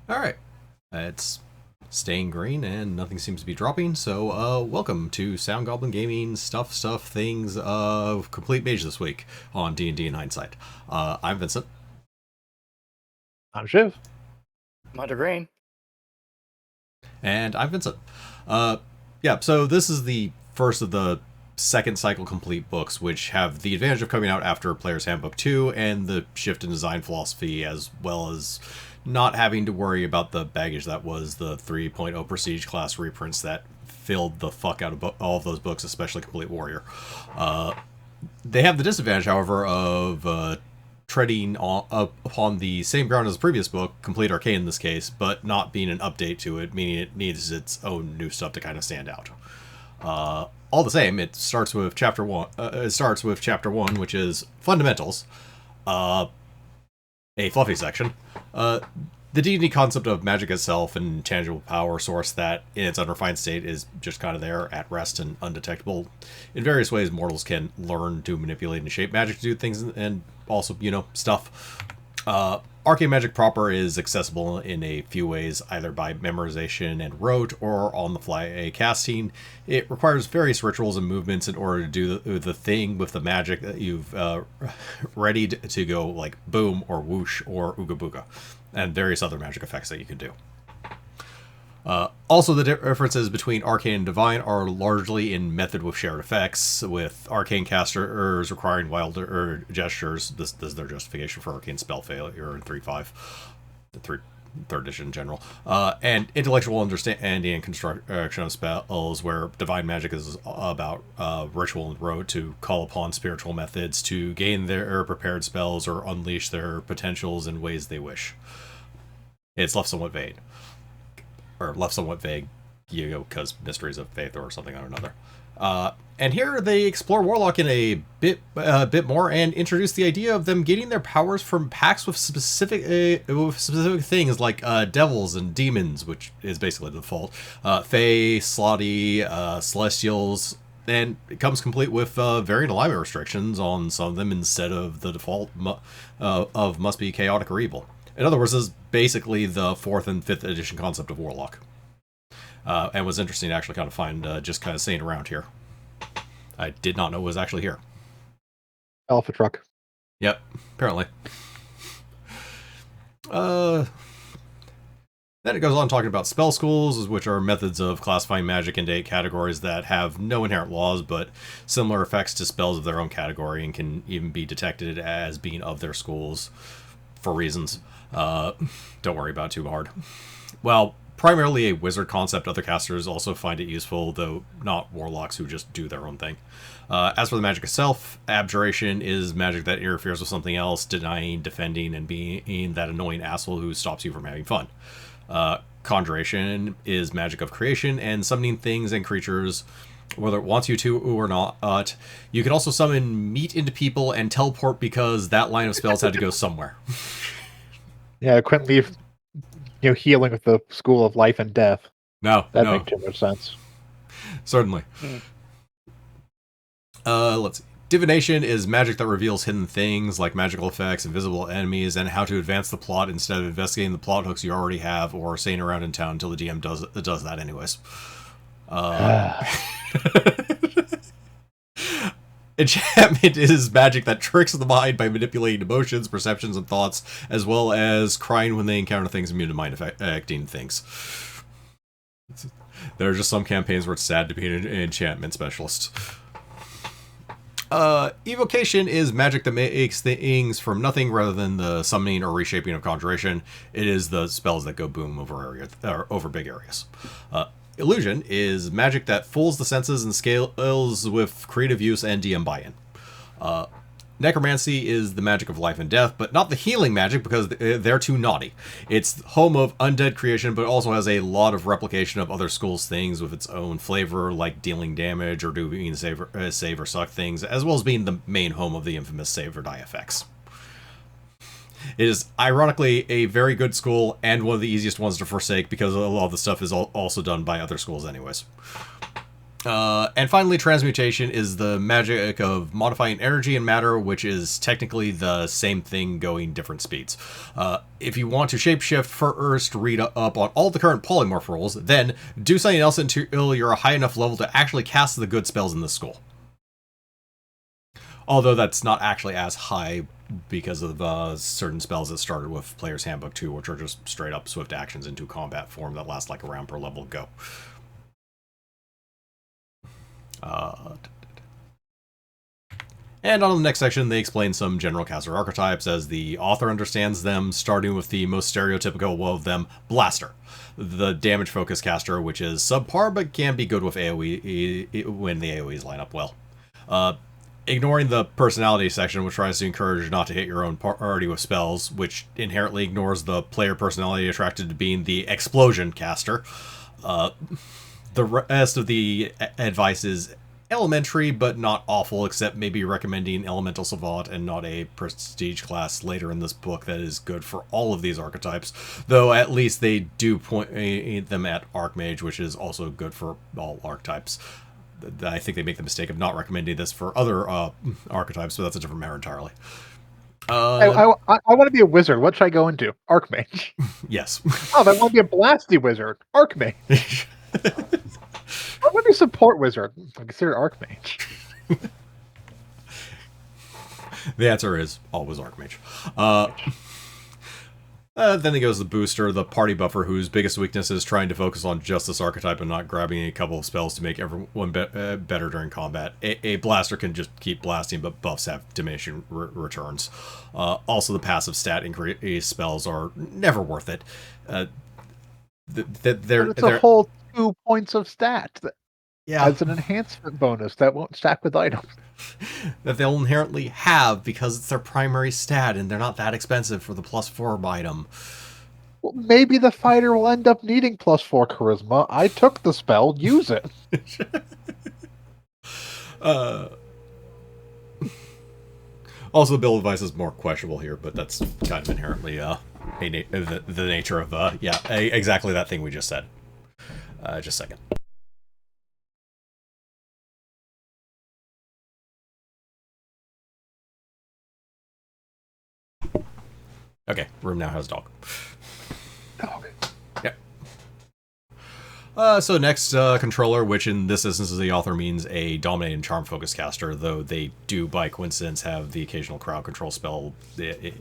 All right. It's staying green and nothing seems to be dropping. So, welcome to Sound Goblin Gaming stuff things of complete mage this week on D&D and Hindsight. I'm Vincent. I'm Shiv. Mother Green. And I'm Vincent. Yeah, so this is the first of the second cycle complete books, which have the advantage of coming out after Player's Handbook 2 and the shift in design philosophy, as well as not having to worry about the baggage that was the 3.0 Prestige class reprints that filled the fuck out of all of those books, especially Complete Warrior. They have the disadvantage, however, of treading upon the same ground as the previous book, Complete Arcane in this case, but not being an update to it, meaning it needs its own new stuff to kind of stand out. All the same, it starts with chapter one. Which is fundamentals, a fluffy section. The D&D concept of magic itself and tangible power source that, in its unrefined state, is just kind of there, at rest and undetectable. In various ways, mortals can learn to manipulate and shape magic to do things, and also, stuff. Arcane magic proper is accessible in a few ways, either by memorization and rote, or on-the-fly casting. It requires various rituals and movements in order to do the thing with the magic that you've readied to go, like boom, or whoosh, or ooga booga, and various other magic effects that you can do. Also, the differences between Arcane and Divine are largely in method with shared effects, with Arcane casters requiring wilder gestures. This is their justification for Arcane spell failure in 3.5, the third edition in general, and intellectual understanding and construction of spells, where Divine magic is about ritual and rote to call upon spiritual methods to gain their prepared spells or unleash their potentials in ways they wish. It's left somewhat vague. Because mysteries of faith or something or another. And here they explore Warlock in a bit more and introduce the idea of them getting their powers from pacts with specific things like devils and demons, which is basically the default. Fae, Slotty, Celestials, and it comes complete with varying alignment restrictions on some of them instead of the default of must be chaotic or evil. In other words, this is basically the 4th and 5th edition concept of Warlock. And was interesting to actually kind of find just kind of saying around here. I did not know it was actually here. Alpha Truck. Yep, apparently. Then it goes on talking about spell schools, which are methods of classifying magic into 8 categories that have no inherent laws, but similar effects to spells of their own category and can even be detected as being of their schools for reasons. Don't worry about it too hard. Well, primarily a wizard concept, other casters also find it useful, though not warlocks who just do their own thing. As for the magic itself, abjuration is magic that interferes with something else, denying, defending, and being that annoying asshole who stops you from having fun. Conjuration is magic of creation and summoning things and creatures, whether it wants you to or not. You can also summon meat into people and teleport because that line of spells had to go somewhere. Yeah, I couldn't leave, healing with the school of life and death. No, That makes too much sense. Certainly. Let's see. Divination is magic that reveals hidden things like magical effects, invisible enemies, and how to advance the plot instead of investigating the plot hooks you already have or staying around in town until the DM does that anyways. Enchantment is magic that tricks the mind by manipulating emotions, perceptions, and thoughts, as well as crying when they encounter things immune to mind affecting things. There are just some campaigns where it's sad to be an enchantment specialist. Evocation is magic that makes things from nothing rather than the summoning or reshaping of conjuration. It is the spells that go boom over big areas. Illusion is magic that fools the senses and scales with creative use and DM buy-in. Necromancy is the magic of life and death, but not the healing magic because they're too naughty. It's home of undead creation, but also has a lot of replication of other schools' things with its own flavor, like dealing damage or doing save or suck things, as well as being the main home of the infamous save or die effects. It is ironically a very good school and one of the easiest ones to forsake because a lot of the stuff is also done by other schools anyways. And finally, transmutation is the magic of modifying energy and matter, which is technically the same thing going different speeds. If you want to shapeshift, first read up on all the current polymorph rules, then do something else until you're a high enough level to actually cast the good spells in the school. Although that's not actually as high because of certain spells that started with Player's Handbook 2, which are just straight up swift actions into combat form that last like a round per level go. And on the next section, they explain some general caster archetypes as the author understands them, starting with the most stereotypical of them, Blaster. The damage-focused caster, which is subpar, but can be good with AoE when the AoEs line up well. Ignoring the personality section, which tries to encourage not to hit your own party with spells, which inherently ignores the player personality attracted to being the explosion caster. The rest of the advice is elementary, but not awful, except maybe recommending Elemental Savant and not a prestige class later in this book that is good for all of these archetypes, though at least they do point them at Archmage, which is also good for all archetypes. I think they make the mistake of not recommending this for other archetypes, but that's a different matter entirely. I want to be a wizard. What should I go into? Archmage. Yes. Oh, I want to be a blasty wizard. Archmage. I want to be a support wizard. I consider Archmage. The answer is always Archmage. Then he goes the booster, the party buffer, whose biggest weakness is trying to focus on just this archetype and not grabbing a couple of spells to make everyone better during combat. A blaster can just keep blasting, but buffs have diminishing returns. Also, the passive stat increase spells are never worth it. It's a whole 2 points of stat. Yeah. As an enhancement bonus that won't stack with items. That they'll inherently have because it's their primary stat and they're not that expensive for the +4 item. Well, maybe the fighter will end up needing +4 charisma. I took the spell, use it. Also, the build advice is more questionable here, but that's kind of inherently the nature of exactly that thing we just said. Just a second. Okay, room now has dog. Dog. Yep. So next, controller, which in this instance of the author means a dominate and charm focused caster, though they do by coincidence have the occasional crowd control spell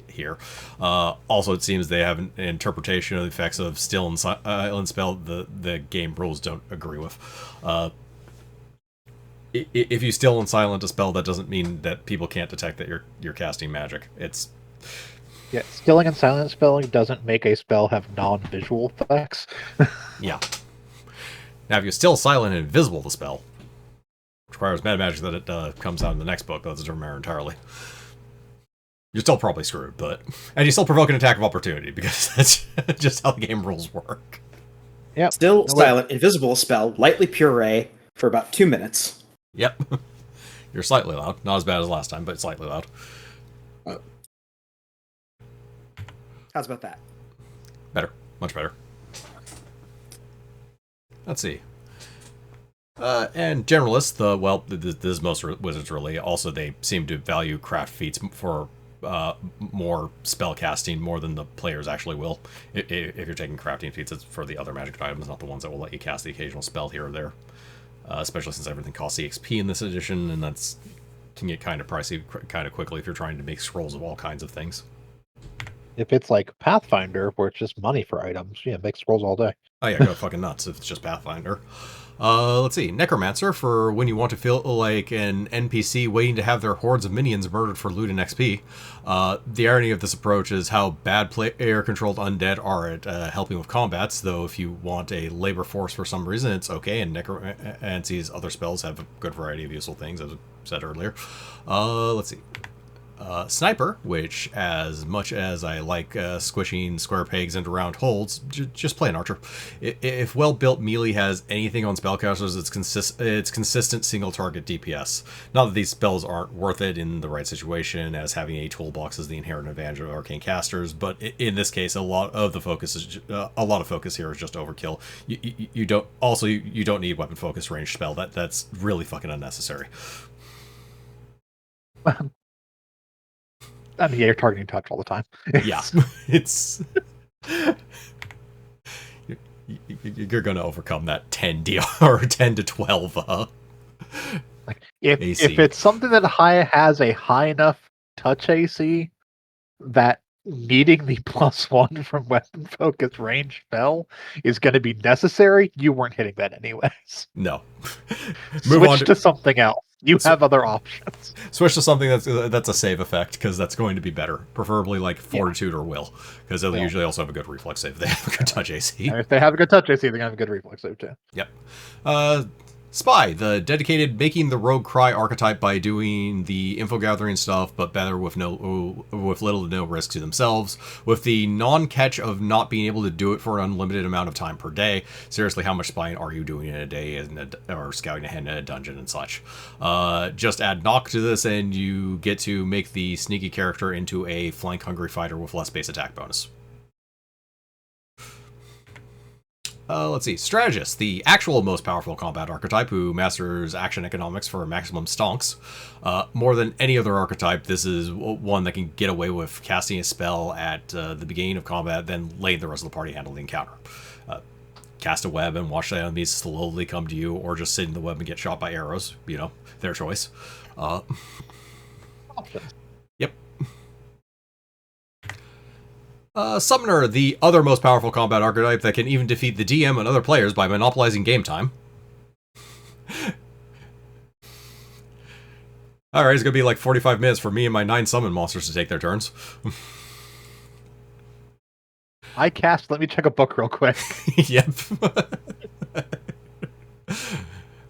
here. Also, it seems they have an interpretation of the effects of still and silent spell the game rules don't agree with. If you still and silent a spell, that doesn't mean that people can't detect that you're casting magic. It's Yeah, stilling and silent spelling doesn't make a spell have non-visual effects. Yeah. Now, if you're still silent and invisible, the spell requires meta magic that it comes out in the next book. That's a different matter entirely. You're still probably screwed, and you still provoke an attack of opportunity because that's just how the game rules work. Yeah. Still silent, invisible spell, lightly puree for about 2 minutes. Yep. You're slightly loud. Not as bad as last time, but slightly loud. How's about that? Better. Much better. Let's see. And generalists, this is most wizards really. Also, they seem to value craft feats for more spell casting more than the players actually will. If you're taking crafting feats, it's for the other magic items, not the ones that will let you cast the occasional spell here or there. Especially since everything costs EXP in this edition, and that's can get kind of pricey kind of quickly if you're trying to make scrolls of all kinds of things. If it's like Pathfinder, where it's just money for items, yeah, make scrolls all day. Oh yeah, go fucking nuts if it's just Pathfinder. Let's see. Necromancer, for when you want to feel like an NPC waiting to have their hordes of minions murdered for loot and XP. The irony of this approach is how bad player-controlled undead are at helping with combats, though if you want a labor force for some reason, it's okay, and Necromancy's other spells have a good variety of useful things, as I said earlier. Let's see. Sniper, which, as much as I like squishing square pegs into round holes, just play an archer. If well-built melee has anything on spellcasters, it's consistent single-target DPS. Not that these spells aren't worth it in the right situation, as having a toolbox is the inherent advantage of arcane casters, but in this case, a lot of focus here is just overkill. You don't need weapon focus range spell. That's really fucking unnecessary. I mean, yeah, you're targeting touch all the time. Yeah, it's you're going to overcome that 10 DR or 10 to 12. Like if AC. it's something that has a high enough touch AC that needing the +1 from weapon focus range spell is going to be necessary, you weren't hitting that anyways. No. Switch to something else. You have other options. Switch to something that's a save effect, because that's going to be better. Preferably like Fortitude or Will, because they'll usually also have a good reflex save if they have a good touch AC. And if they have a good touch AC, they're going to have a good reflex save too. Yep. Spy, the dedicated making the rogue cry archetype by doing the info gathering stuff, but better with little to no risk to themselves, with the non-catch of not being able to do it for an unlimited amount of time per day. Seriously, how much spying are you doing in a day, or scouting ahead in a dungeon and such? Just add knock to this, and you get to make the sneaky character into a flank-hungry fighter with less base attack bonus. Let's see. Strategist, the actual most powerful combat archetype who masters action economics for maximum stonks. More than any other archetype, this is one that can get away with casting a spell at the beginning of combat, then letting the rest of the party handle the encounter. Cast a web and watch the enemies slowly come to you, or just sit in the web and get shot by arrows. You know, their choice. Yep. Summoner, the other most powerful combat archetype that can even defeat the DM and other players by monopolizing game time. Alright, it's gonna be like 45 minutes for me and my 9 summon monsters to take their turns. I cast, let me check a book real quick. Yep.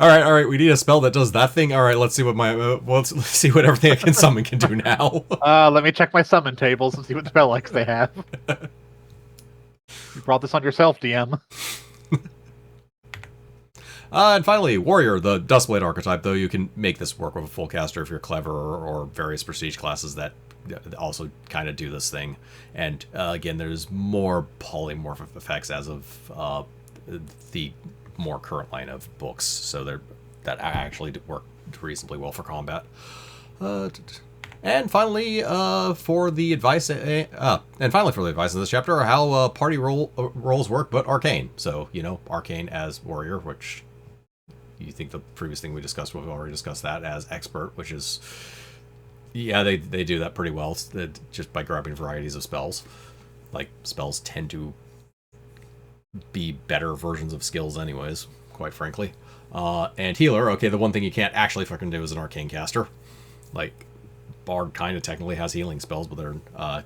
Alright, we need a spell that does that thing. Alright, let's see what let's see what everything I can summon can do now. Let me check my summon tables and see what spell likes they have. You brought this on yourself, DM. And finally, Warrior, the Dustblade archetype, though you can make this work with a full caster if you're clever, or various prestige classes that also kind of do this thing. And again, there's more polymorphic effects as of the more current line of books, so that actually work reasonably well for combat. And finally, for the advice, in this chapter, are how party roles work, but arcane. So arcane as warrior, which you think the previous thing we discussed, we've already discussed that as expert, which is they do that pretty well just by grabbing varieties of spells. Like, spells tend to be better versions of skills anyways, quite frankly. And healer, okay, the one thing you can't actually fucking do is an arcane caster. Like, Bard kind of technically has healing spells, but they're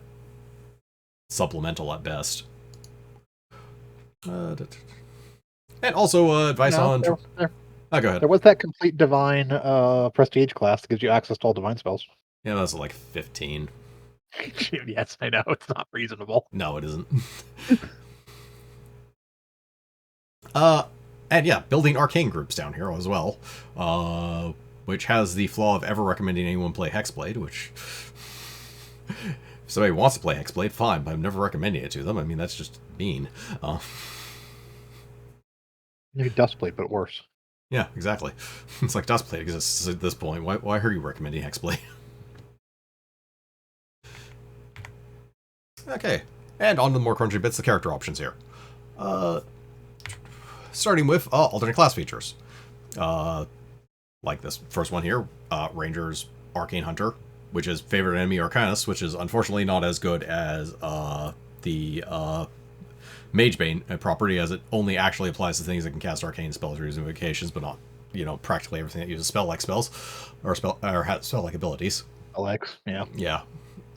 supplemental at best. And also advice on... go ahead. There was that complete divine prestige class that gives you access to all divine spells. Yeah, that's like 15. Yes, I know, it's not reasonable. No, it isn't. And yeah, building arcane groups down here as well, which has the flaw of ever recommending anyone play Hexblade, which if somebody wants to play Hexblade, fine, but I'm never recommending it to them. I mean, that's just mean. Maybe Dustblade, but worse. Yeah, exactly. It's like Dustblade exists at this point. Why are you recommending Hexblade? Okay, and on to the more crunchy bits, the character options here. Starting with alternate class features. Like this first one here, Ranger's Arcane Hunter, which is Favorite Enemy Arcanist, which is unfortunately not as good as the Magebane property, as it only actually applies to things that can cast arcane spells or use invocations, but not, practically everything that uses spell-like spells, or spell-like abilities. Alex, yeah. Yeah.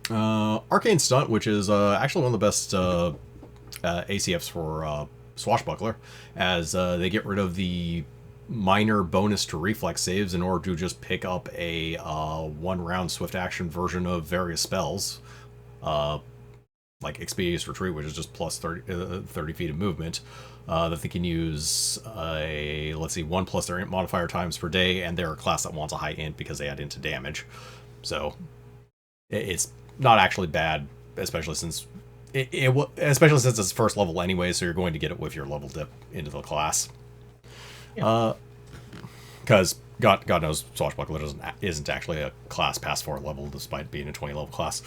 Arcane Stunt, which is actually one of the best ACFs for Swashbuckler, as they get rid of the minor bonus to reflex saves in order to just pick up a 1-round swift action version of various spells. Like Expeditious Retreat, which is just plus 30 feet of movement. That they can use 1 plus their int modifier times per day, and they're a class that wants a high int because they add into damage. So it's not actually bad, especially since especially since it's first level anyway, so you're going to get it with your level dip into the class. Because God knows Swashbuckler isn't actually a class past 4 level, despite being a 20 level class.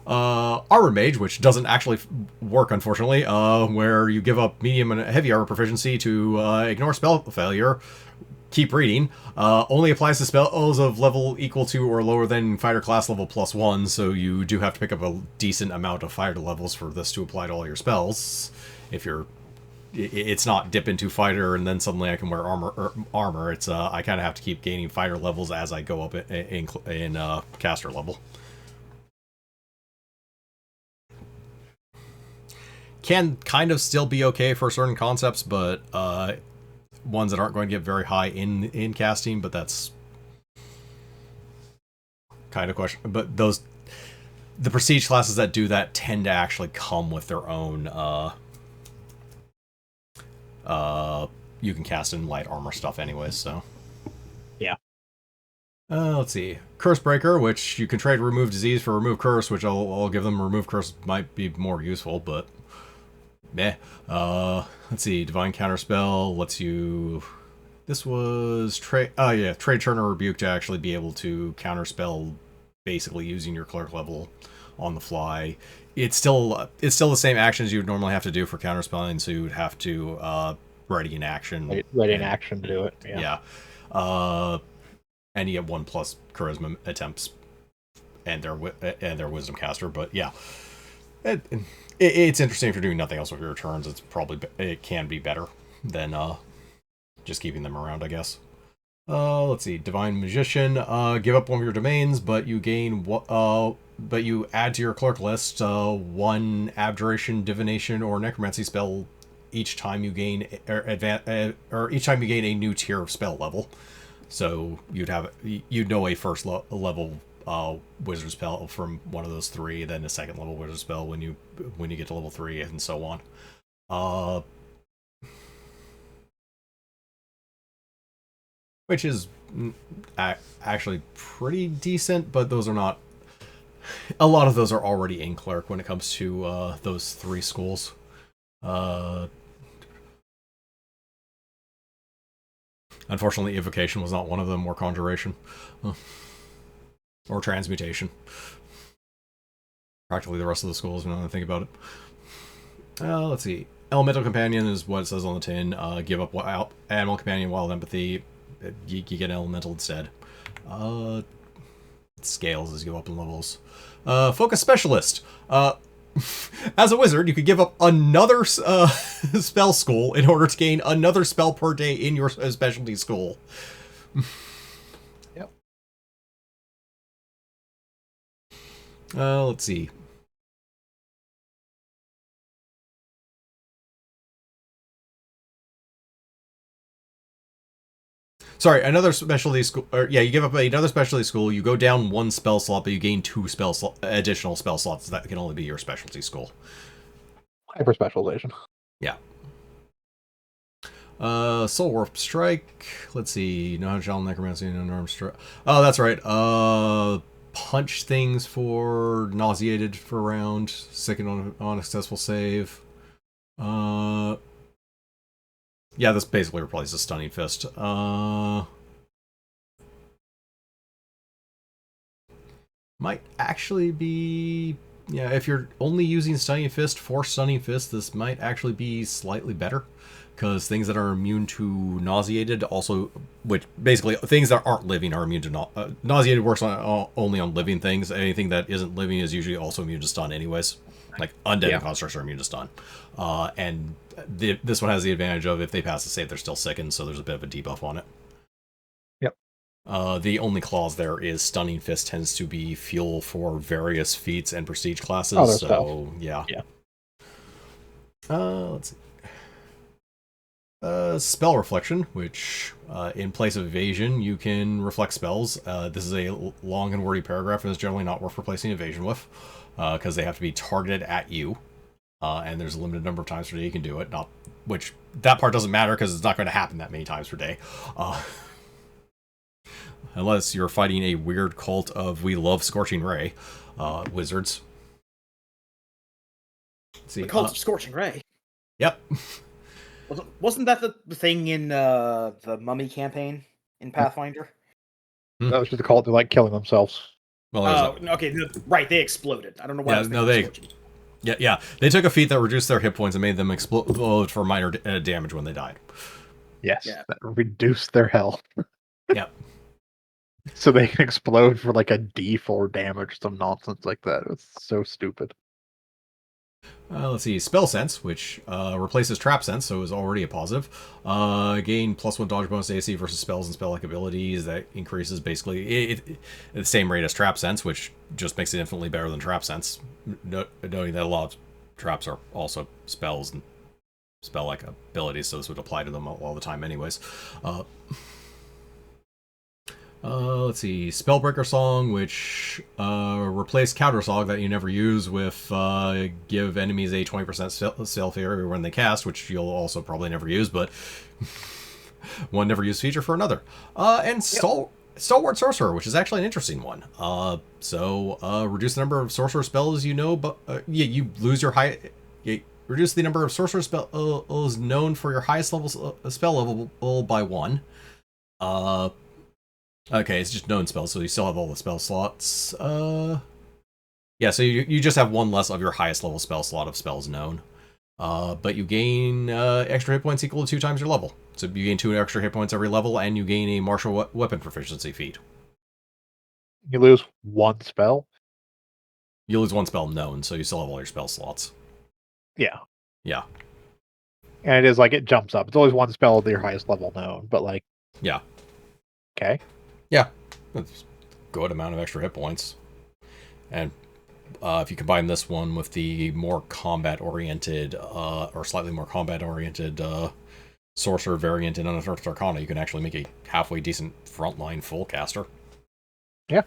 Armor Mage, which doesn't actually work, unfortunately, where you give up medium and heavy armor proficiency to ignore spell failure. Keep reading. Only applies to spells of level equal to or lower than fighter class level +1, so you do have to pick up a decent amount of fighter levels for this to apply to all your spells. It's not dip into fighter and then suddenly I can wear armor. It's I kind of have to keep gaining fighter levels as I go up in caster level. Can kind of still be okay for certain concepts, but ones that aren't going to get very high in casting, but that's kind of question. But the prestige classes that do that tend to actually come with their own you can cast in light armor stuff anyways, so yeah. Let's see. Curse Breaker, which you can trade Remove Disease for Remove Curse, which I'll give them. Remove Curse might be more useful, but meh. Let's see. Divine Counterspell lets you... This was... Trade Turn or Rebuke to actually be able to counterspell basically using your cleric level on the fly. It's still the same actions you would normally have to do for counterspelling, so you would have to ready in action. Ready in action to do it. Yeah. And you get 1+ charisma attempts and their wisdom caster, but yeah. It's interesting if you're doing nothing else with your turns. It can be better than just keeping them around, I guess. Let's see. Divine Magician. Give up one of your domains, but you gain but you add to your clerk list 1 Abjuration, Divination, or Necromancy spell each time you gain each time you gain a new tier of spell level. So you'd know a first level wizard spell from one of those 3, then a second level wizard spell when you get to level 3, and so on. Which is actually pretty decent, but those are not... A lot of those are already in Cleric when it comes to those 3 schools. Unfortunately, Evocation was not one of them, or Conjuration. Or Transmutation. Practically the rest of the schools, when I think about it. Let's see. Elemental Companion is what it says on the tin. Give up Animal Companion, Wild Empathy. You get Elemental instead. Scales as you go up in levels. Focus Specialist. As a wizard, you could give up another spell school in order to gain another spell per day in your specialty school. Yep. Let's see. Sorry, another specialty school. You give up another specialty school. You go down 1 spell slot, but you gain 2 additional spell slots. That can only be your specialty school. Hyper specialization. Yeah. Soul Warp Strike. Let's see. No channel necromancy and unarmed strike. Oh, that's right. Punch things for nauseated for a round. Second on a successful save. Yeah, this basically replaces a Stunning Fist. Might actually be... Yeah, if you're only using Stunning Fist for Stunning Fist, this might actually be slightly better. Because things that are immune to Nauseated also... Which, basically, things that aren't living are immune to... Nauseated works only on living things. Anything that isn't living is usually also immune to stun anyways. Like, undead and constructs are immune to stun. And this one has the advantage of if they pass the save, they're still sickened, so there's a bit of a debuff on it. Yep. The only clause there is Stunning Fist tends to be fuel for various feats and prestige classes, so stuff. yeah. Yeah. Let's see. Spell Reflection, which in place of evasion, you can reflect spells. This is a long and wordy paragraph, and is generally not worth replacing evasion with, because they have to be targeted at you, and there's a limited number of times per day you can do it. Which that part doesn't matter because it's not going to happen that many times per day, unless you're fighting a weird cult of we love Scorching Ray wizards. Let's see, The Cult of Scorching Ray. Yep. Wasn't that the thing in the Mummy campaign in Pathfinder? That was just a call to like killing themselves. Well, okay, right. They exploded. I don't know why. Yeah. They took a feat that reduced their hit points and made them explode for minor damage when they died. Yes, that reduced their health. Yep. So they can explode for like a D4 damage, some nonsense like that. It was so stupid. Let's see, Spell Sense, which replaces Trap Sense, so is already a positive. Gain +1 dodge bonus AC versus spells and spell-like abilities. That increases basically at the same rate as Trap Sense, which just makes it infinitely better than Trap Sense. Noting that a lot of traps are also spells and spell-like abilities, so this would apply to them all the time anyways. Let's see, Spellbreaker Song, which replace Countersong that you never use with give enemies a 20% spell failure when they cast, which you'll also probably never use, but one never used feature for another. And Stalwart Sorcerer, which is actually an interesting one. Reduce the number of sorcerer spells you know, but you lose your reduce the number of sorcerer spells known for your highest level spell level by 1. Okay, it's just known spells, so you still have all the spell slots. So you just have one less of your highest level spell slot of spells known. But you gain extra hit points equal to 2 times your level. So you gain 2 extra hit points every level, and you gain a martial weapon proficiency feat. You lose 1 spell? You lose 1 spell known, so you still have all your spell slots. Yeah. Yeah. And it is like it jumps up. It's always 1 spell at your highest level known, but like... Yeah. Okay. Yeah, that's a good amount of extra hit points. And if you combine this one with the more combat-oriented, or slightly more combat-oriented sorcerer variant in Unearthed Arcana, you can actually make a halfway decent frontline full caster. Yeah.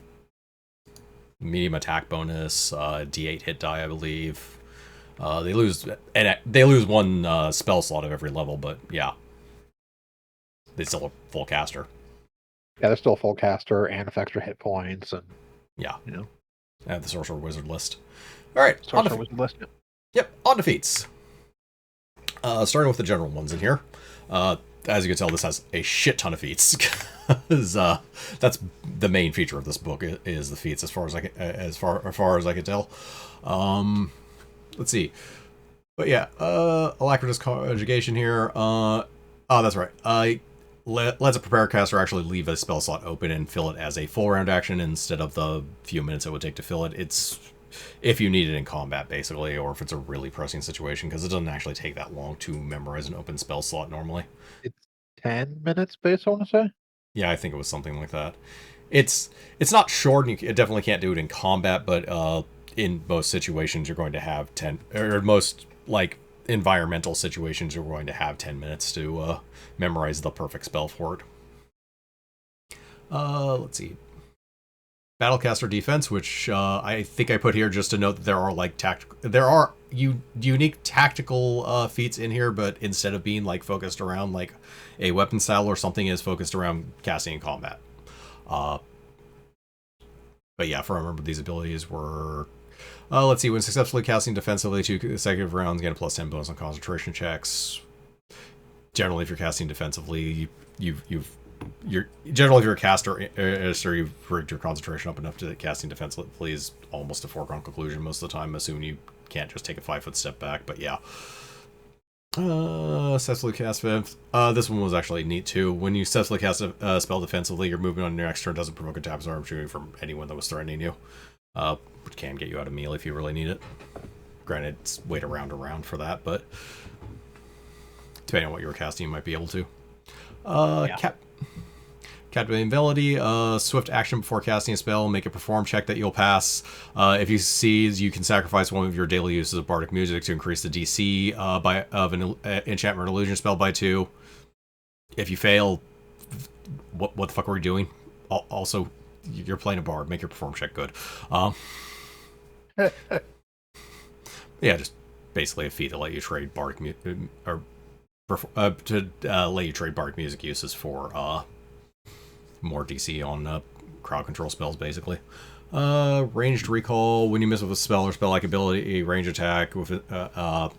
Medium attack bonus, D8 hit die, I believe. They lose 1 spell slot of every level, but yeah, they still have full caster. Yeah, they're still a full caster and have extra hit points, and yeah, you know, I have the Sorcerer Wizard list. All right, Sorcerer Wizard list. Yep, on to feats. Starting with the general ones in here. As you can tell, this has a shit ton of feats. That's the main feature of this book is the feats, as far as I can tell. Let's see, but yeah, Alacritous Conjugation here. That's right. Lets a prepared caster actually leave a spell slot open and fill it as a full round action instead of the few minutes it would take to fill it. It's if you need it in combat, basically, or if it's a really pressing situation, because it doesn't actually take that long to memorize an open spell slot normally. It's 10 minutes, base, I want to say. Yeah, I think it was something like that. It's not short, and it definitely can't do it in combat, but in most situations you're going to have 10, or most, like, environmental situations you're going to have 10 minutes to memorize the perfect spell for it. Let's see. Battlecaster Defense, which I think I put here just to note that there are unique tactical feats in here, but instead of being like focused around like a weapon style or something, is focused around casting in combat. But yeah, if I remember, these abilities were let's see, when successfully casting defensively 2 consecutive rounds, get a +10 bonus on concentration checks. Generally, if you're casting defensively, you're generally, if you're a caster, you've rigged your concentration up enough to casting defensively is almost a foregone conclusion most of the time, assuming you can't just take a 5-foot step back. But yeah, successfully cast. This one was actually neat too. When you successfully cast a spell defensively, your movement on your next turn doesn't provoke attacks or opportunity from anyone that was threatening you. Which can get you out of melee if you really need it. Granted, it's wait around for that, but depending on what you were casting, you might be able to. Captivating Melody, swift action before casting a spell, make a perform check that you'll pass. If you succeed, you can sacrifice one of your daily uses of bardic music to increase the DC of an enchantment or illusion spell by 2. If you fail, what the fuck are we doing? Also, you're playing a bard, make your perform check good. Yeah, just basically a feat to let you trade bardic let you trade bardic music uses for more DC on crowd control spells, basically. Ranged recall. When you miss with a spell or spell-like ability, a range attack with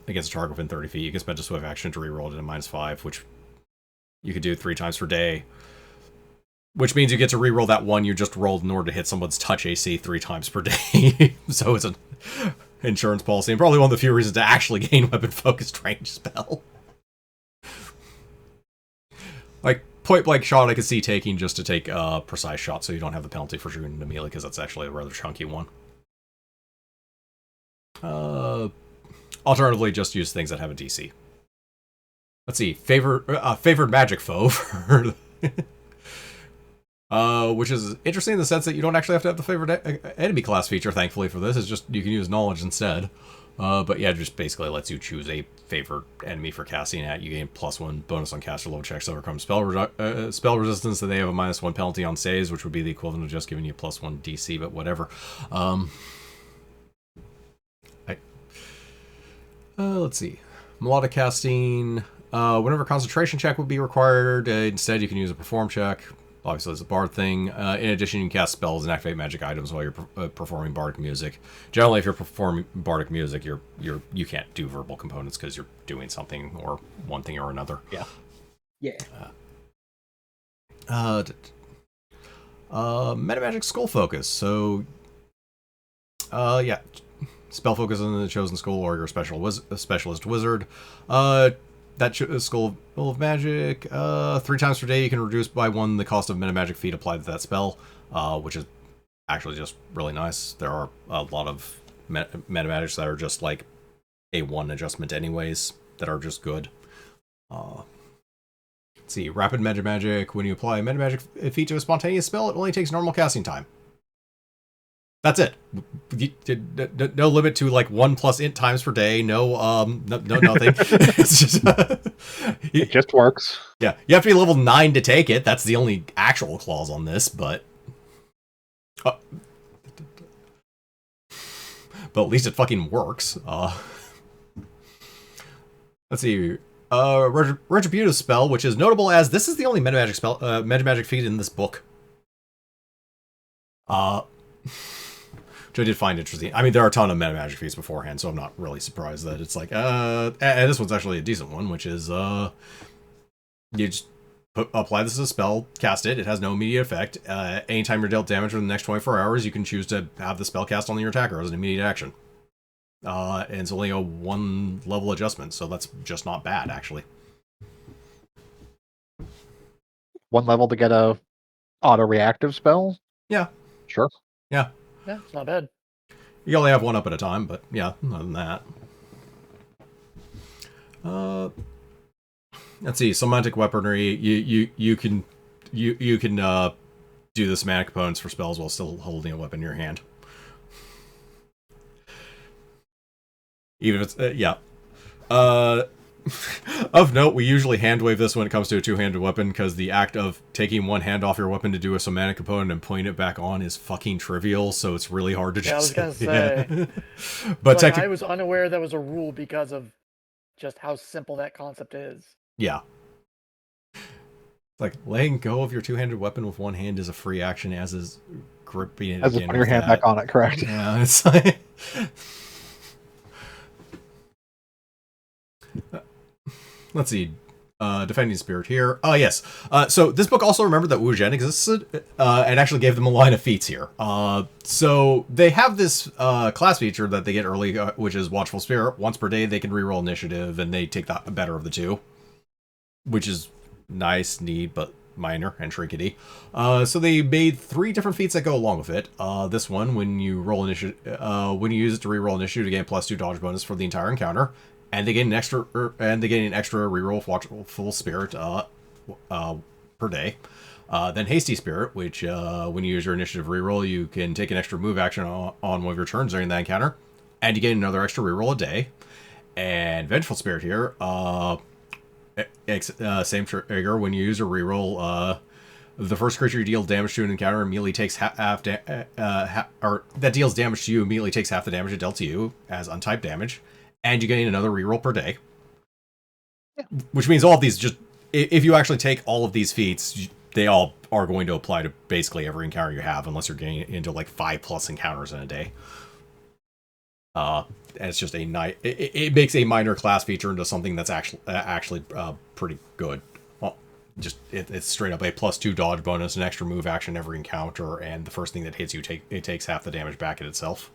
against a target within 30 feet, you can spend a swift action to reroll it at -5, which you could do 3 times per day. Which means you get to reroll that one you just rolled in order to hit someone's touch AC 3 times per day. So it's an insurance policy, and probably one of the few reasons to actually gain weapon-focused range spell. Like, point-blank shot I could see taking just to take a precise shot so you don't have the penalty for shooting into melee, because that's actually a rather chunky one. Alternatively, just use things that have a DC. Let's see, favored magic foe, for which is interesting in the sense that you don't actually have to have the favored enemy class feature, thankfully, for this. It's just, you can use knowledge instead. But yeah, it just basically lets you choose a favored enemy for casting at. You gain +1 bonus on caster level checks to overcome spell resistance, and they have a -1 penalty on saves, which would be the equivalent of just giving you +1 DC, but whatever. Let's see. Melodic casting. Whenever a concentration check would be required, instead you can use a perform check. Obviously, it's a bard thing. In addition, you can cast spells and activate magic items while you're performing bardic music. Generally, if you're performing bardic music, you can't do verbal components because you're doing something or one thing or another. Yeah. Yeah. Metamagic Skull Focus. So, yeah, spell focus on the chosen skull, or you're a specialist wizard. That Skull of Magic, 3 times per day you can reduce by 1 the cost of metamagic feat applied to that spell, which is actually just really nice. There are a lot of metamagics that are just like a 1 adjustment anyways, that are just good. Let's see, Rapid Metamagic. When you apply a metamagic feat to a spontaneous spell, it only takes normal casting time. That's it. No limit to like 1+ int times per day. No nothing. It's just it just works. Yeah, you have to be level 9 to take it. That's the only actual clause on this, but at least it fucking works. Let's see. Retributive spell, which is notable as this is the only metamagic spell, metamagic feat in this book. Which I did find interesting. I mean, there are a ton of metamagic feats beforehand, so I'm not really surprised that it's like, and this one's actually a decent one, which is, you just apply this as a spell, cast it, it has no immediate effect. Anytime you're dealt damage within the next 24 hours, you can choose to have the spell cast on your attacker as an immediate action. And it's only a 1 level adjustment, so that's just not bad, actually. 1 level to get a auto-reactive spell? Yeah. Sure. Yeah. Yeah, it's not bad. You only have 1 up at a time, but yeah, other than that. Let's see, semantic weaponry. You can do the semantic components for spells while still holding a weapon in your hand. Even if it's yeah. Of note, we usually hand wave this when it comes to a 2-handed weapon, because the act of taking one hand off your weapon to do a semantic component and putting it back on is fucking trivial, so it's really hard to just... I was gonna say. But like, I was unaware that was a rule because of just how simple that concept is. Yeah. Like, letting go of your 2-handed weapon with one hand is a free action, as is gripping it as again. Put your hand back on it, correct? Yeah, it's like... Let's see. Defending Spirit here. Oh, yes. So this book also remembered that Wu Zhen existed, and actually gave them a line of feats here. So they have this class feature that they get early, which is Watchful Spirit. Once per day, they can reroll initiative, and they take the better of the 2. Which is nice, neat, but minor and trinkety. So they made 3 different feats that go along with it. This one, when you roll initiative, when you use it to reroll initiative to gain +2 dodge bonus for the entire encounter. And they get an extra, reroll of Watchful Spirit per day. Then Hasty Spirit, which when you use your initiative reroll, you can take an extra move action on one of your turns during that encounter, and you gain another extra reroll a day. And Vengeful Spirit here, same trigger. When you use a reroll, the first creature you deal damage to an encounter immediately takes half or that deals damage to you immediately takes half the damage it dealt to you as untyped damage, and you gain another reroll per day. Yeah. Which means all of these, just if you actually take all of these feats, they all are going to apply to basically every encounter you have, unless you're getting into like 5+ encounters in a day. And it's just it makes a minor class feature into something that's actually pretty good. Well, just it's straight up a +2 dodge bonus, an extra move action every encounter, and the first thing that hits you it takes half the damage back at itself.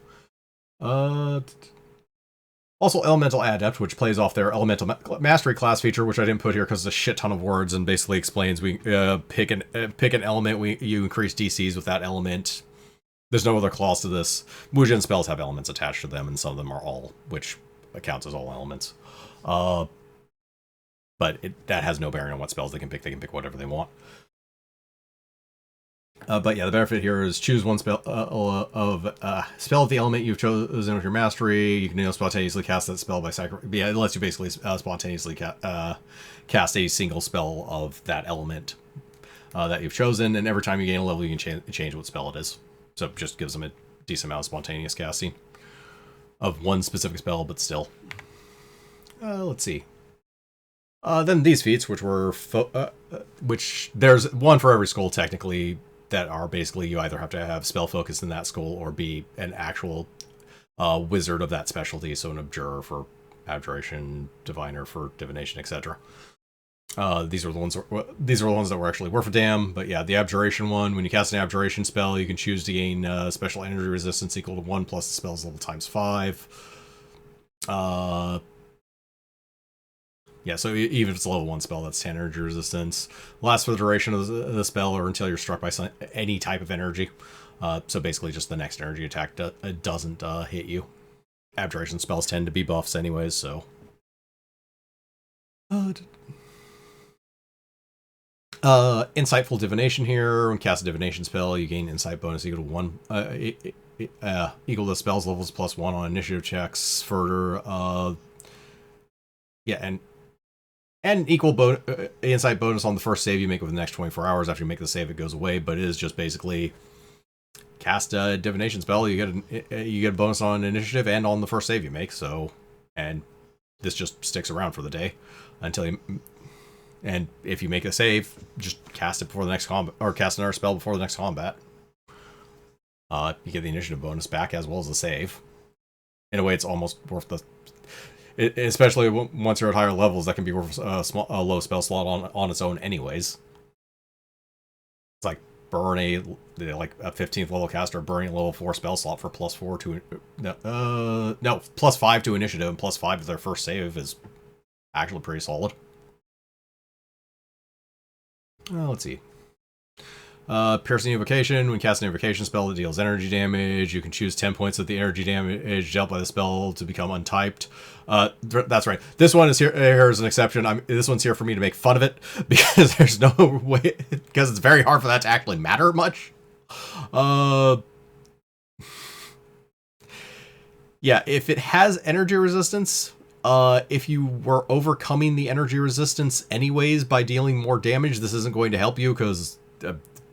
Also, Elemental Adept, which plays off their Elemental Mastery class feature, which I didn't put here because it's a shit ton of words and basically explains we pick an element, you increase DCs with that element. There's no other clause to this. Mujin spells have elements attached to them, and some of them are all, which counts as all elements. But that has no bearing on what spells they can pick. They can pick whatever they want. But yeah, the benefit here is choose one spell spell of the element you've chosen with your mastery. You can spontaneously cast that spell by yeah, it lets you basically spontaneously cast a single spell of that element that you've chosen, and every time you gain a level, you can change what spell it is. So it just gives them a decent amount of spontaneous casting of one specific spell, but still. Let's see. Then these feats, which were which there's one for every school technically, that are basically you either have to have spell focus in that school or be an actual wizard of that specialty, so an abjurer for abjuration, diviner for divination, etc. These are the ones that were actually worth a damn. But yeah, the abjuration one, when you cast an abjuration spell, you can choose to gain special energy resistance equal to 1 plus the spell's level times 5. Yeah, so even if it's a level 1 spell, that's 10 energy resistance. Lasts for the duration of the spell or until you're struck by any type of energy. So basically just the next energy attack doesn't hit you. Abjuration spells tend to be buffs anyways, so... Insightful Divination here. When cast a divination spell, you gain insight bonus equal to 1... equal to the spell's levels +1 on initiative checks for... yeah, and equal insight bonus on the first save you make within the next 24 hours. After you make the save, it goes away, but it is just basically cast a divination spell. You get a bonus on initiative and on the first save you make. So, and this just sticks around for the day until you. And if you make a save, just cast it before the next combat, or cast another spell before the next combat. You get the initiative bonus back as well as the save. In a way, it's almost worth the. Especially once you're at higher levels, that can be worth a low spell slot on its own anyways. It's like burn a 15th level caster burning a level 4 spell slot for +4 to no +5 to initiative and +5 to their first save is actually pretty solid. Let's see. Piercing Invocation. When casting an invocation spell that deals energy damage, you can choose 10 points of the energy damage dealt by the spell to become untyped. That's right. This one is here as an exception. This one's here for me to make fun of it because there's no way, because it's very hard for that to actually matter much. Yeah, if it has energy resistance, if you were overcoming the energy resistance anyways by dealing more damage, this isn't going to help you because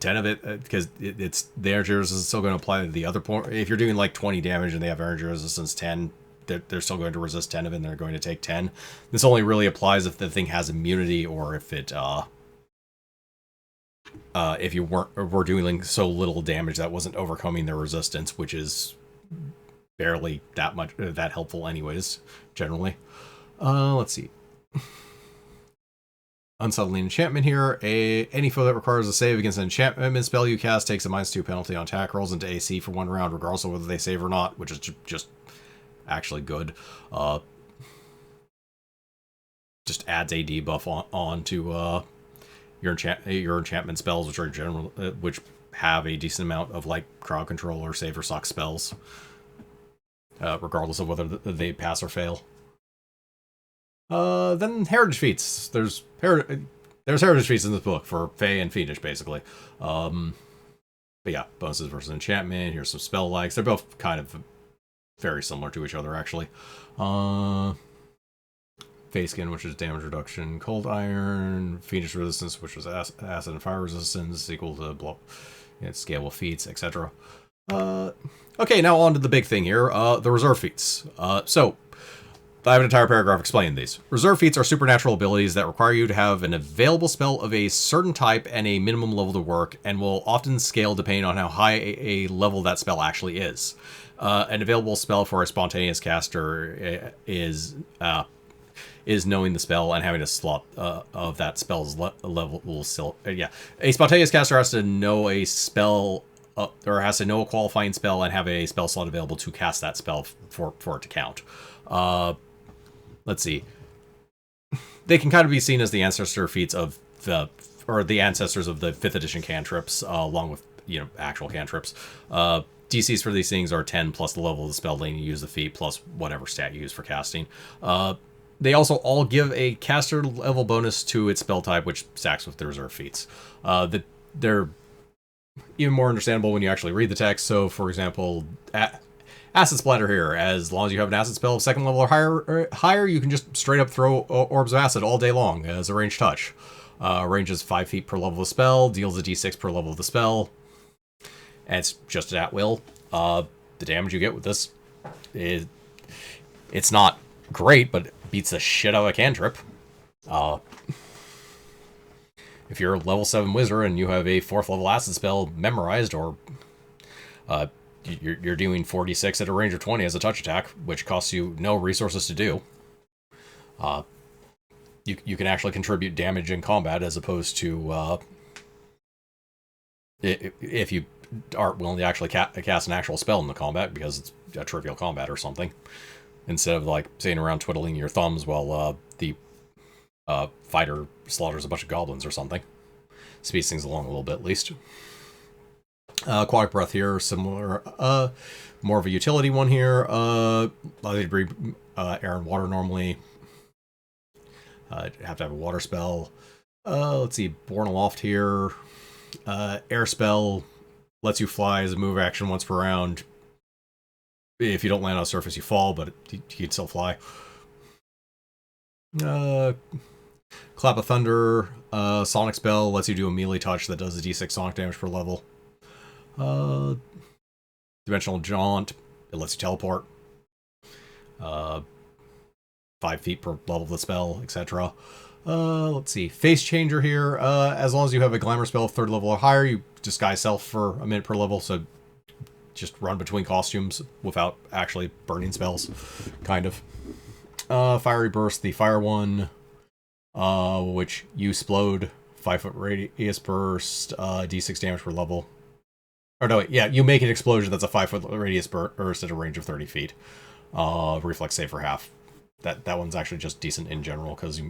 10 of it, because it's the energy resistance is still going to apply to the other point. If you're doing like 20 damage and they have energy resistance 10, they're still going to resist 10 of it and they're going to take 10. This only really applies if the thing has immunity or if it if you were doing so little damage that wasn't overcoming their resistance, which is barely that helpful anyways, generally. Let's see. Unsettling Enchantment here. Any foe that requires a save against an enchantment spell you cast takes a -2 penalty on attack rolls into AC for 1 round, regardless of whether they save or not, which is just actually good. Just adds a debuff on to your enchantment spells, which are general, which have a decent amount of like crowd control or save or suck spells, regardless of whether they pass or fail. Then heritage feats. There's there's heritage feats in this book for Fae and Fiendish, basically. But yeah, bonuses versus enchantment. Here's some spell likes. They're both kind of very similar to each other, actually. Fae Skin, which is damage reduction. Cold Iron. Fiendish Resistance, which was acid and fire resistance, equal to scale of feats, etc. Okay, now on to the big thing here, the reserve feats. So, I have an entire paragraph explaining these. Reserve feats are supernatural abilities that require you to have an available spell of a certain type and a minimum level to work, and will often scale depending on how high a level that spell actually is. An available spell for a spontaneous caster is knowing the spell and having a slot of that spell's level will still. A spontaneous caster has to know a spell, or has to know a qualifying spell and have a spell slot available to cast that spell for it to count. Let's see. They can kind of be seen as the ancestor feats of the ancestors of the 5th edition cantrips, along with actual cantrips. DCs for these things are 10 plus the level of the spell lane you use the feat plus whatever stat you use for casting. They also all give a caster level bonus to its spell type, which stacks with the reserve feats. They're even more understandable when you actually read the text. So, for example, Acid Splatter here. As long as you have an acid spell of 2nd level or higher, you can just straight up throw orbs of acid all day long as a ranged touch. Ranges 5 feet per level of the spell, deals a d6 per level of the spell, and it's just at will. The damage you get with this it's not great, but it beats the shit out of a cantrip. If you're a level 7 wizard and you have a 4th level acid spell memorized, or you're doing 46 at a range of 20 as a touch attack, which costs you no resources to do, you can actually contribute damage in combat, as opposed to if you aren't willing to actually cast an actual spell in the combat because it's a trivial combat or something, instead of like sitting around twiddling your thumbs while the fighter slaughters a bunch of goblins or something. Speeds things along a little bit, at least. Aquatic Breath here, similar, more of a utility one here. Allows you to breathe air and water normally. Have to have a water spell. Let's see, Born Aloft here. Air spell lets you fly as a move action once per round. If you don't land on a surface, you fall, but you can still fly. Clap of Thunder, Sonic spell lets you do a melee touch that does a d6 sonic damage per level. Dimensional Jaunt, it lets you teleport. 5 feet per level of the spell, etc. Let's see, Face Changer here. As long as you have a Glamour spell of 3rd level or higher, you disguise self for a minute per level, so just run between costumes without actually burning spells, kind of. Fiery Burst, the fire one, which you explode, 5-foot radius burst, d6 damage per level. Or no, yeah, you make an explosion that's a 5-foot radius burst at a range of 30 feet. Reflex save for half. That one's actually just decent in general, because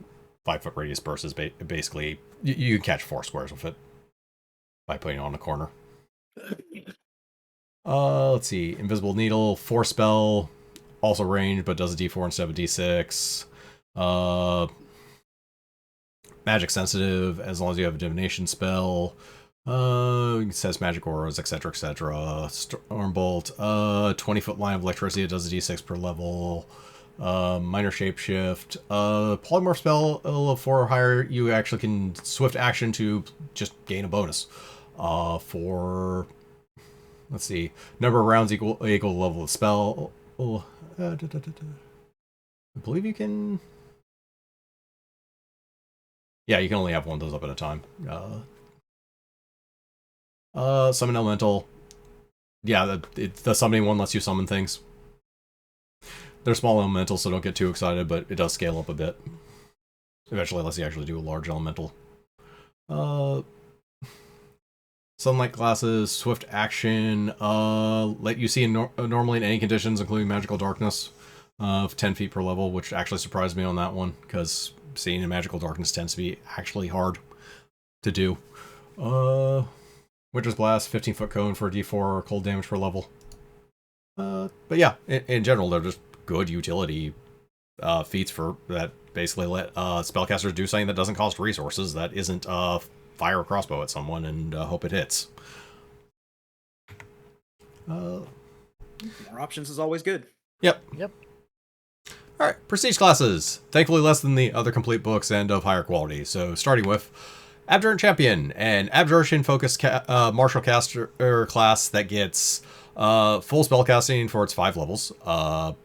5-foot radius burst is basically, you can catch 4 squares with it by putting it on a corner. Let's see, Invisible Needle, 4 spell, also range, but does a d4 instead of a d6. Magic sensitive, as long as you have a divination spell. It says magic auras, etc., etc. Stormbolt, 20-foot line of electricity, it does a d6 per level. Minor shapeshift. Polymorph spell, a level 4 or higher, you actually can swift action to just gain a bonus. For, let's see, number of rounds equal level of spell. I believe you can. Yeah, you can only have one of those up at a time. Summon Elemental. Yeah, the summoning one lets you summon things. They're small elementals, so don't get too excited, but it does scale up a bit. Eventually, unless you actually do a large elemental. Sunlight Glasses, Swift Action, let you see normally in any conditions, including Magical Darkness, of 10 feet per level, which actually surprised me on that one, because seeing in Magical Darkness tends to be actually hard to do. Winter's Blast, 15-foot cone for d4 cold damage per level. But yeah, in general, they're just good utility feats for that basically let spellcasters do something that doesn't cost resources, that isn't fire a crossbow at someone and hope it hits. More options is always good. Yep. All right, prestige classes. Thankfully less than the other complete books and of higher quality. So starting with Abjurant Champion, an abjuration-focused martial caster class that gets full spellcasting for its 5 levels,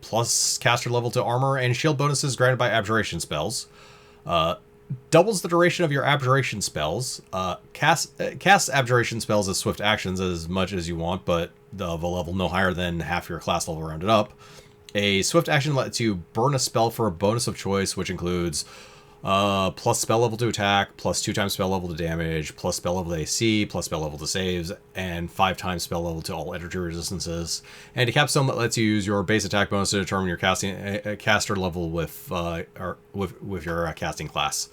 plus caster level to armor and shield bonuses granted by abjuration spells. Doubles the duration of your abjuration spells. Cast abjuration spells as swift actions as much as you want, but of a level no higher than half your class level rounded up. A swift action lets you burn a spell for a bonus of choice, which includes plus spell level to attack, plus 2 times spell level to damage, plus spell level to AC, plus spell level to saves, and 5 times spell level to all energy resistances. And a capstone that lets you use your base attack bonus to determine your caster level with your casting class.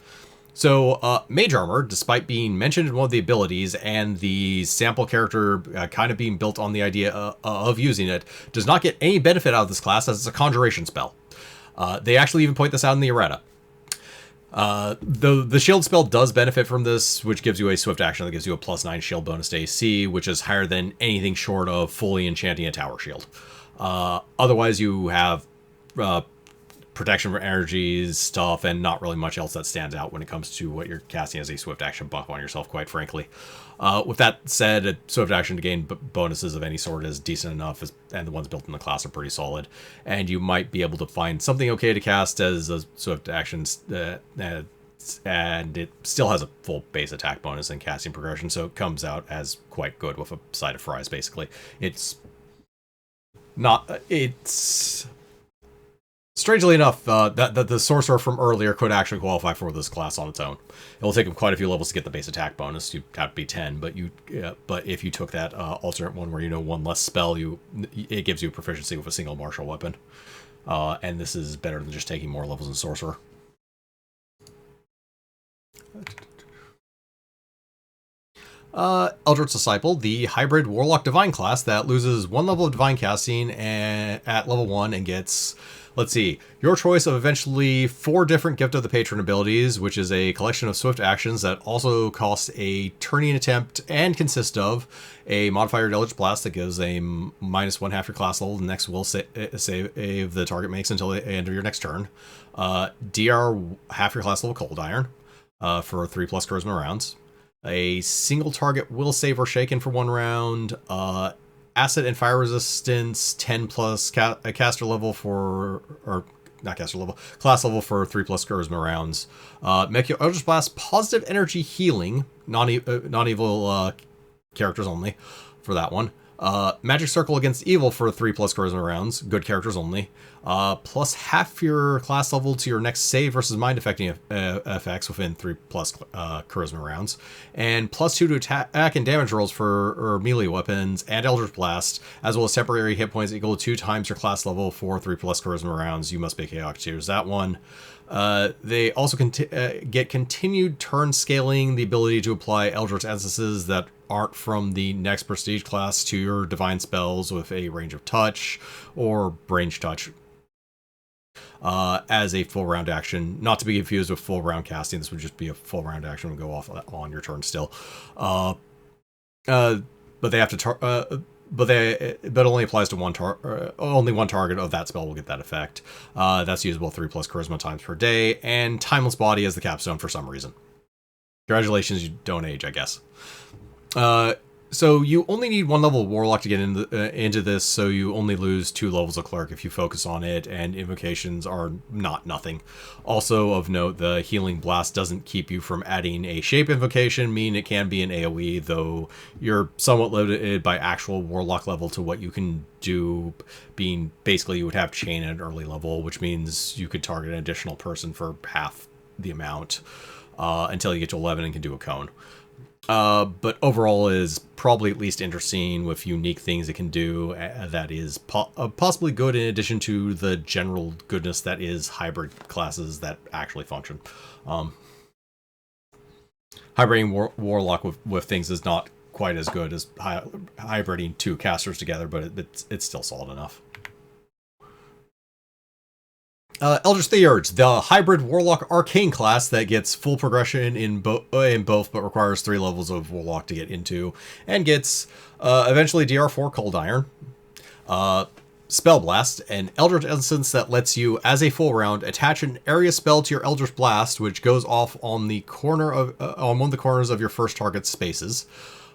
So, Mage Armor, despite being mentioned in one of the abilities and the sample character kind of being built on the idea of using it, does not get any benefit out of this class as it's a conjuration spell. They actually even point this out in the errata. The shield spell does benefit from this, which gives you a swift action that gives you a +9 shield bonus to AC, which is higher than anything short of fully enchanting a tower shield. Otherwise, you have protection from energies, stuff, and not really much else that stands out when it comes to what you're casting as a swift action buff on yourself, quite frankly. With that said, a swift action to gain bonuses of any sort is decent enough, and the ones built in the class are pretty solid. And you might be able to find something okay to cast as a swift action, and it still has a full base attack bonus and casting progression, so it comes out as quite good with a side of fries, basically. Strangely enough, that the sorcerer from earlier could actually qualify for this class on its own. It will take him quite a few levels to get the base attack bonus. You have to be 10, but if you took that alternate one where one less spell, it gives you proficiency with a single martial weapon. And this is better than just taking more levels in sorcerer. Eldritch Disciple, the hybrid warlock divine class that loses 1 level of divine casting at level 1 and gets, let's see, your choice of eventually 4 different Gift of the Patron abilities, which is a collection of swift actions that also cost a turning attempt and consist of a modifier Eldritch Blast that gives a -1 half your class level. The next will save the target makes until the end of your next turn. DR half your class level Cold Iron for 3+ charisma rounds. A single target will save or shaken for 1 round. Acid and fire resistance 10+ caster level class level for 3+ charisma rounds. Make your Eldritch Blast positive energy healing, non-evil characters only for that one. Magic Circle against evil for 3+ charisma rounds, good characters only. Plus half your class level to your next save versus mind affecting effects within 3+ charisma rounds, and +2 to attack and damage rolls for melee weapons and Eldritch Blast, as well as temporary hit points equal to 2 times your class level for 3+ charisma rounds. You must be chaotic to use that one. They also get continued turn scaling, the ability to apply Eldritch Essences that aren't from the next prestige class to your divine spells with a range of touch or range touch as a full round action, not to be confused with full round casting. This would just be a full round action and go off on your turn still. But they have to but only applies to only one target of that spell will get that effect. That's usable 3+ charisma times per day, and Timeless Body as the capstone for some reason. Congratulations, you don't age, I guess. So you only need 1 level of Warlock to get into this, so you only lose 2 levels of Cleric if you focus on it, and invocations are not nothing. Also of note, the Healing Blast doesn't keep you from adding a Shape Invocation, meaning it can be an AoE, though you're somewhat limited by actual Warlock level to what you can do, being basically you would have Chain at an early level, which means you could target an additional person for half the amount until you get to 11 and can do a cone. But overall is probably at least interesting with unique things it can do that is possibly good in addition to the general goodness that is hybrid classes that actually function. Hybriding Warlock with things is not quite as good as hybriding 2 casters together, but it's still solid enough. Eldritch Theurge, the hybrid Warlock Arcane class that gets full progression in both, but requires 3 levels of Warlock to get into, and gets eventually DR4 Cold Iron. Spell Blast, an Eldritch Essence that lets you, as a full round, attach an area spell to your Eldritch Blast, which goes off on the corner of on one of the corners of your first target's spaces.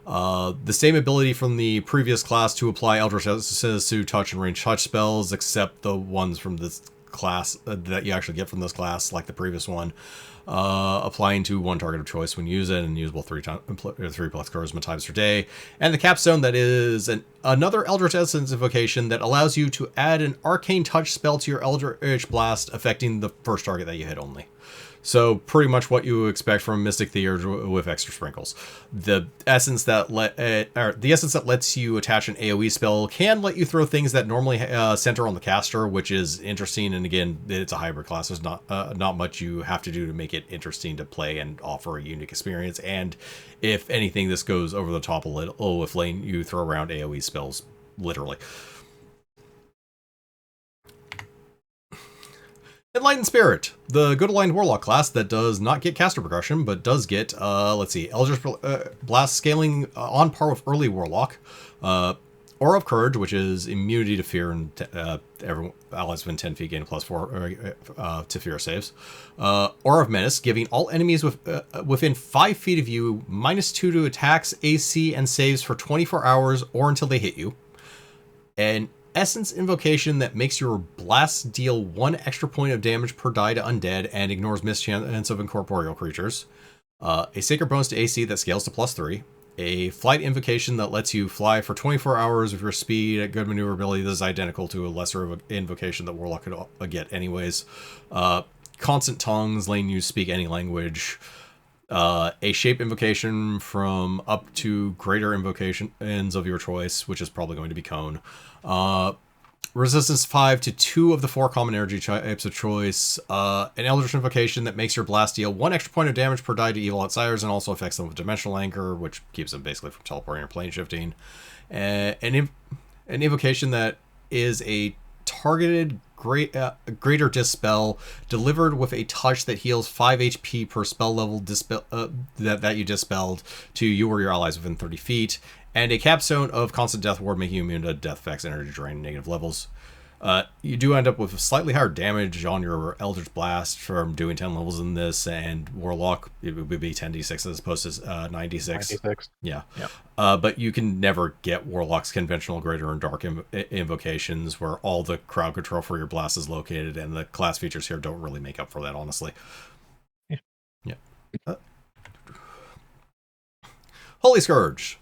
The same ability from the previous class to apply Eldritch Essences to touch and range touch spells, except the ones from this class that you actually get from this class, like the previous one. Applying to one target of choice when used and usable 3 plus charisma times per day. And the capstone that is another Eldritch Essence invocation that allows you to add an arcane touch spell to your Eldritch Blast, affecting the first target that you hit only. So pretty much what you expect from Mystic Theurge with extra sprinkles. The essence that lets you attach an AoE spell can let you throw things that normally center on the caster, which is interesting. And again, it's a hybrid class. There's not much you have to do to make it interesting to play and offer a unique experience. And if anything, this goes over the top a little with letting you throw around AoE spells, literally. Enlightened Spirit, the good aligned Warlock class that does not get caster progression, but does get, Eldritch Blast scaling on par with early Warlock. Aura of Courage, which is immunity to fear, and everyone allies within 10 feet gain +4 to fear saves. Aura of Menace, giving all enemies within 5 feet of you -2 to attacks, AC, and saves for 24 hours or until they hit you. And Essence invocation that makes your blasts deal 1 extra point of damage per die to undead and ignores mischance of incorporeal creatures. A sacred bonus to AC that scales to +3. A flight invocation that lets you fly for 24 hours with your speed at good maneuverability. This is identical to a lesser invocation that Warlock could get anyways. Constant tongues, letting you speak any language. A shape invocation from up to greater invocations of your choice, which is probably going to be Cone. Resistance 5 to 2 of the 4 common energy types of choice. An Eldritch invocation that makes your blast deal 1 extra point of damage per die to evil outsiders and also affects them with dimensional anchor, which keeps them basically from teleporting or plane shifting. An invocation that is a targeted greater dispel delivered with a touch that heals 5 HP per spell level that you dispelled to you or your allies within 30 feet, and a capstone of constant death ward, making you immune to death effects, energy drain, negative levels. You do end up with slightly higher damage on your Eldritch Blast from doing 10 levels in this, and Warlock, it would be 10d6 as opposed to 9d6. 96. Yeah. But you can never get Warlock's conventional Greater and Dark invocations, where all the crowd control for your blast is located, and the class features here don't really make up for that, honestly. Yeah. Holy Scourge,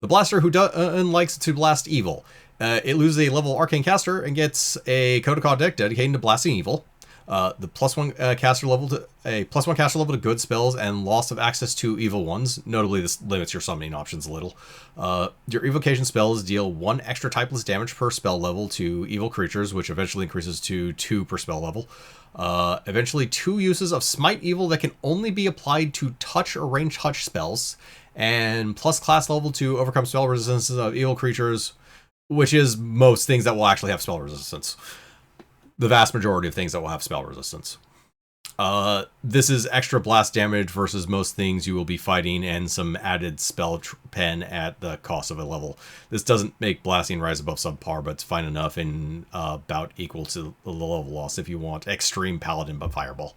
the blaster who likes to blast evil. It loses a level Arcane Caster and gets a Code of Conduct dedicated to blasting evil. The +1 caster level to good spells and loss of access to evil ones. Notably, this limits your summoning options a little. Your evocation spells deal 1 extra typeless damage per spell level to evil creatures, which eventually increases to 2 per spell level. Eventually, 2 uses of Smite Evil that can only be applied to touch or range touch spells, and plus class level to overcome spell resistances of evil creatures, which is most things that will actually have spell resistance. The vast majority of things that will have spell resistance. This is extra blast damage versus most things you will be fighting, and some added spell pen at the cost of a level. This doesn't make blasting rise above subpar, but it's fine enough and about equal to the level loss if you want extreme paladin but fireball.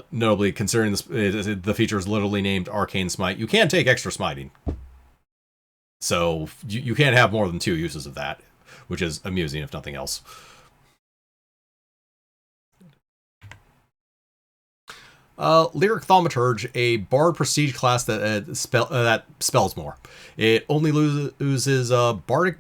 Notably, considering the feature is literally named Arcane Smite, you can take extra smiting. So you can't have more than 2 uses of that, which is amusing if nothing else. Lyric Thaumaturge, a bard prestige class that spells more. It only loses bardic.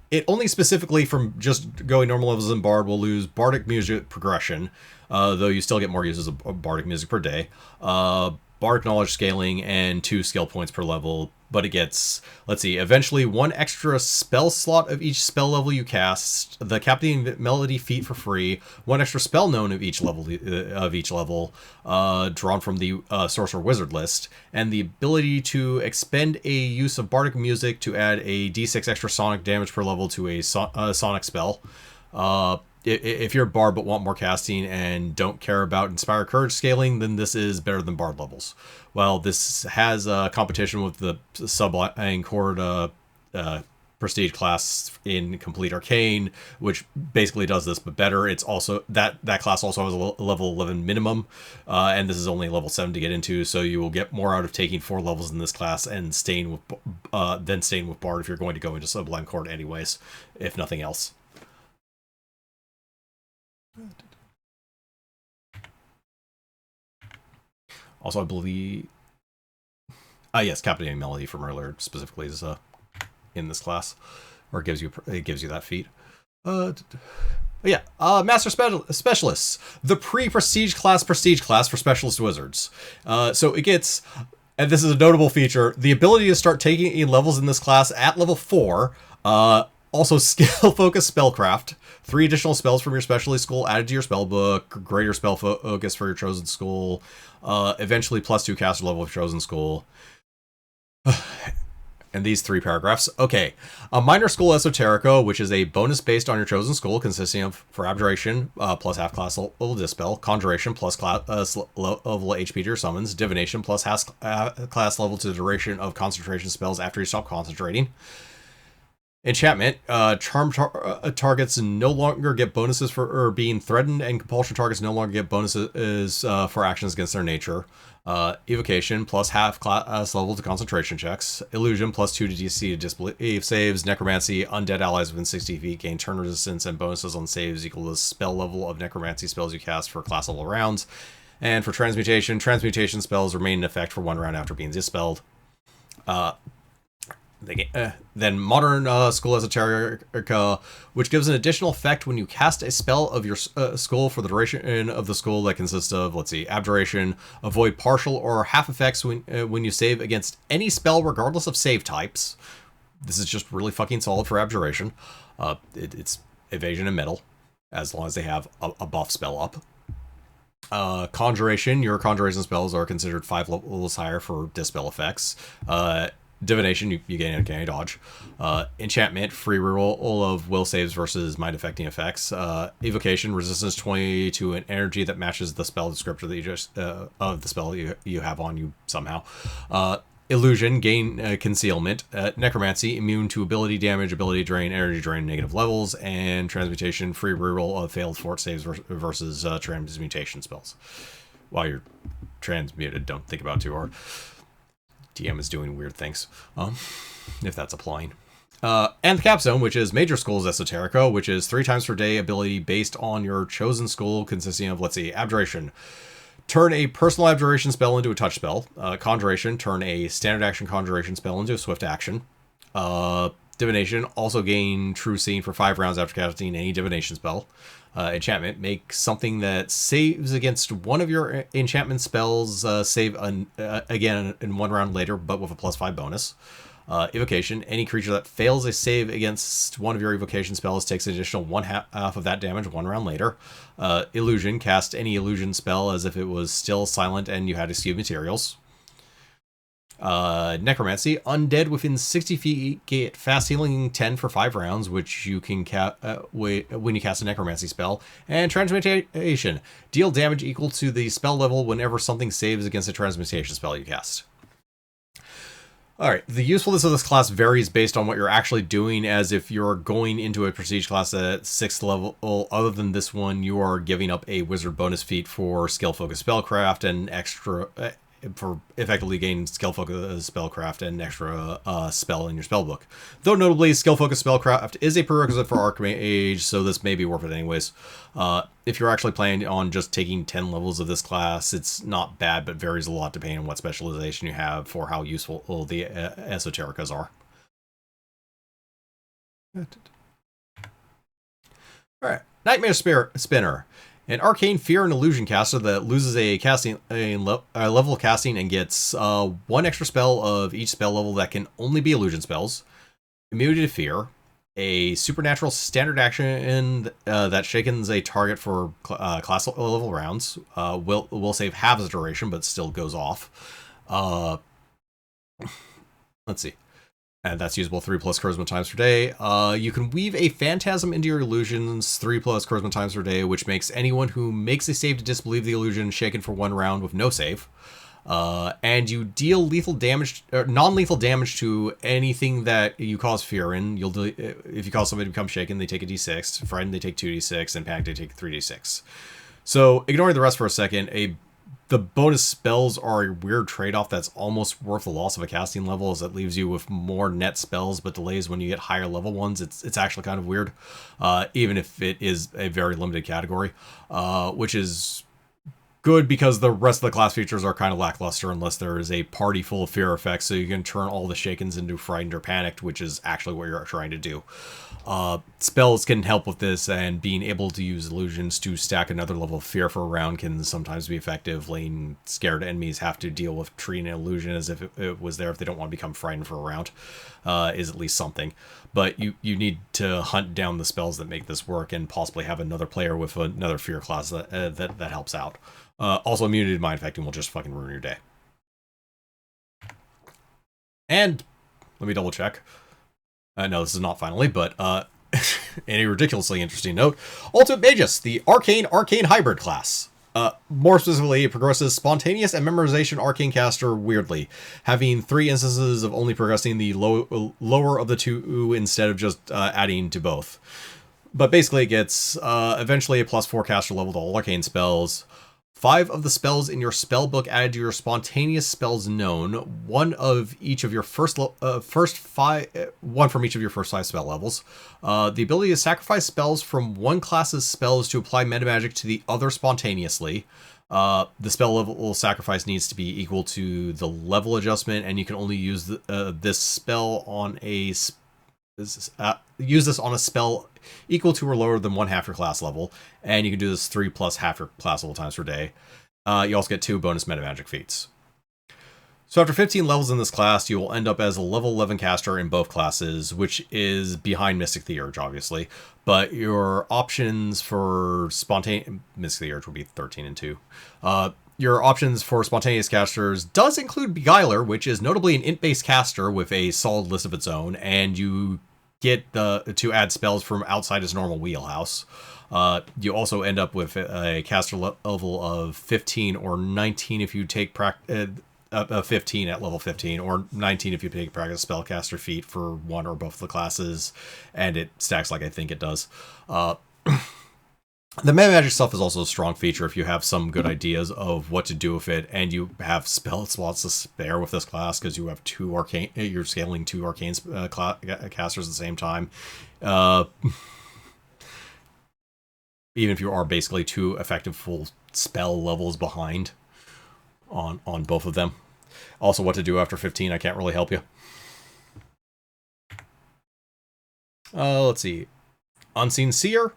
It only specifically from just going normal levels in bard will lose bardic music progression, though you still get more uses of bardic music per day. Bardic knowledge scaling and 2 skill points per level. But it gets, eventually 1 extra spell slot of each spell level you cast, the Captivating Melody feat for free, 1 extra spell known of each level, drawn from the Sorcerer Wizard list, and the ability to expend a use of bardic music to add a d6 extra sonic damage per level to a sonic spell. if you're a bard but want more casting and don't care about Inspire Courage scaling, then this is better than bard levels. Well, this has competition with the Sublime Chord prestige class in Complete Arcane, which basically does this but better. It's also that class also has a level 11 minimum, and this is only level 7 to get into, so you will get more out of taking 4 levels in this class and staying with bard if you're going to go into Sublime Chord anyways, if nothing else. Also, I believe yes, Captivating Melody from earlier specifically is in this class, or it gives you that feat. Master Specialists, the prestige class for specialist wizards. So it gets, and this is a notable feature, the ability to start taking levels in this class at level 4. Also, skill focus spellcraft. 3 additional spells from your specialty school added to your spell book. Greater spell focus for your chosen school. Eventually, +2 caster level of chosen school. And these 3 paragraphs. Okay. A minor school esoterico, which is a bonus based on your chosen school, consisting of, for abjuration, plus half class level dispel, conjuration plus level HP to your summons, divination plus half class level to the duration of concentration spells after you stop concentrating. Enchantment, charm targets no longer get bonuses for being threatened, and compulsion targets no longer get bonuses for actions against their nature. Evocation, plus half class level to concentration checks. Illusion, plus 2 to DC to disbelief saves. Necromancy, undead allies within 60 feet gain turn resistance and bonuses on saves equal to the spell level of necromancy spells you cast for class level rounds. And for transmutation spells remain in effect for 1 round after being dispelled. Then Modern School Esoterica, which gives an additional effect when you cast a spell of your school for the duration of the school that consists of, Abjuration, avoid partial or half effects when you save against any spell regardless of save types. This is just really fucking solid for Abjuration. It's evasion and metal, as long as they have a buff spell up. Conjuration, your conjuration spells are considered 5 levels higher for dispel effects. Divination, you gain uncanny dodge. Enchantment, free reroll of will saves versus mind affecting effects. Evocation, resistance 20 to an energy that matches the spell descriptor that you just of the spell you have on you somehow. Illusion, gain concealment. Necromancy, immune to ability damage, ability drain, energy drain, negative levels. And transmutation, free reroll of failed fort saves versus transmutation spells. While you're transmuted, don't think about it too hard. DM is doing weird things, if that's applying. And the capstone, which is Major School's Esoterico, which is 3 times per day ability based on your chosen school, consisting of, Abjuration. Turn a personal abjuration spell into a touch spell. Conjuration, turn a standard action conjuration spell into a swift action. Divination, also gain True Seeing for 5 rounds after casting any divination spell. Enchantment, make something that saves against one of your enchantment spells save again in 1 round later, but with a +5 bonus. Evocation, any creature that fails a save against one of your evocation spells takes an additional 1/2 of that damage 1 round later. Illusion, cast any illusion spell as if it was still silent and you had skewed materials. Necromancy, undead within 60 feet get fast healing 10 for 5 rounds, which you can when you cast a necromancy spell. And transmutation, deal damage equal to the spell level whenever something saves against a transmutation spell you cast. Alright, the usefulness of this class varies based on what you're actually doing, as if you're going into a prestige class at 6th level, other than this one, you are giving up a wizard bonus feat for skill focused spellcraft and extra for effectively gain skill focus spellcraft and extra spell in your spellbook. Though notably, skill focus spellcraft is a prerequisite for Archmage, so this may be worth it anyways. If you're actually planning on just taking 10 levels of this class, it's not bad, but varies a lot depending on what specialization you have for how useful the esotericas are. Alright, Nightmare Spinner. An arcane fear and illusion caster that loses a level of casting and gets 1 extra spell of each spell level that can only be illusion spells. Immunity to fear. A supernatural standard action that shakens a target for class level rounds. Will save halves the duration, but still goes off. Let's see. and that's usable 3+ charisma times per day. You can weave a phantasm into your illusions 3+ charisma times per day, which makes anyone who makes a save to disbelieve the illusion shaken for 1 round with no save. And you deal lethal damage, or non-lethal damage to anything that you cause fear in. If you cause somebody to become shaken, they take a d6. Frightened, they take 2d6, and panicked, they take 3d6. So, ignoring the rest for a second, the bonus spells are a weird trade-off that's almost worth the loss of a casting level, as it leaves you with more net spells, but delays when you get higher level ones. It's actually kind of weird, even if it is a very limited category, which is good because the rest of the class features are kind of lackluster unless there is a party full of fear effects, so you can turn all the shakens into frightened or panicked, which is actually what you're trying to do. Spells can help with this, and being able to use illusions to stack another level of fear for a round can sometimes be effective. Letting scared enemies have to deal with treating an illusion as if it was there if they don't want to become frightened for a round is at least something. But you need to hunt down the spells that make this work, and possibly have another player with another fear class that helps out. Also, immunity to mind affecting will just fucking ruin your day. And let me double check. No, this is not finally, but in a ridiculously interesting note, Ultimate Magus, the Arcane Hybrid class. More specifically, it progresses Spontaneous and Memorization Arcane Caster weirdly, having 3 instances of only progressing the lower of the 2 instead of just adding to both. But basically, it gets eventually a +4 caster level to all arcane spells. 5 of the spells in your spell book added to your spontaneous spells known. One of each of your one from each of your first 5 spell levels. The ability to sacrifice spells from one class's spells to apply metamagic to the other spontaneously. The spell level sacrifice needs to be equal to the level adjustment, and you can only use this spell on a use this on a spell equal to or lower than 1/2 your class level, and you can do this 3+ half your class level times per day. You also get 2 bonus metamagic feats. So after 15 levels in this class, you will end up as a level 11 caster in both classes, which is behind Mystic the Urge, obviously. But your options for Mystic the Urge will be 13 and 2. Your options for spontaneous casters does include Beguiler, which is notably an int-based caster with a solid list of its own, and you get to add spells from outside its normal wheelhouse. You also end up with a caster level of 15 or 19 if you take 15 at level 15, or 19 if you take practice spellcaster feat for one or both of the classes, and it stacks like I think it does. The metamagic stuff is also a strong feature if you have some good ideas of what to do with it, and you have spell slots to spare with this class because you have you're scaling 2 arcane casters at the same time. Even if you are basically 2 effective full spell levels behind on both of them. Also, what to do after 15, I can't really help you. Let's see. Unseen Seer,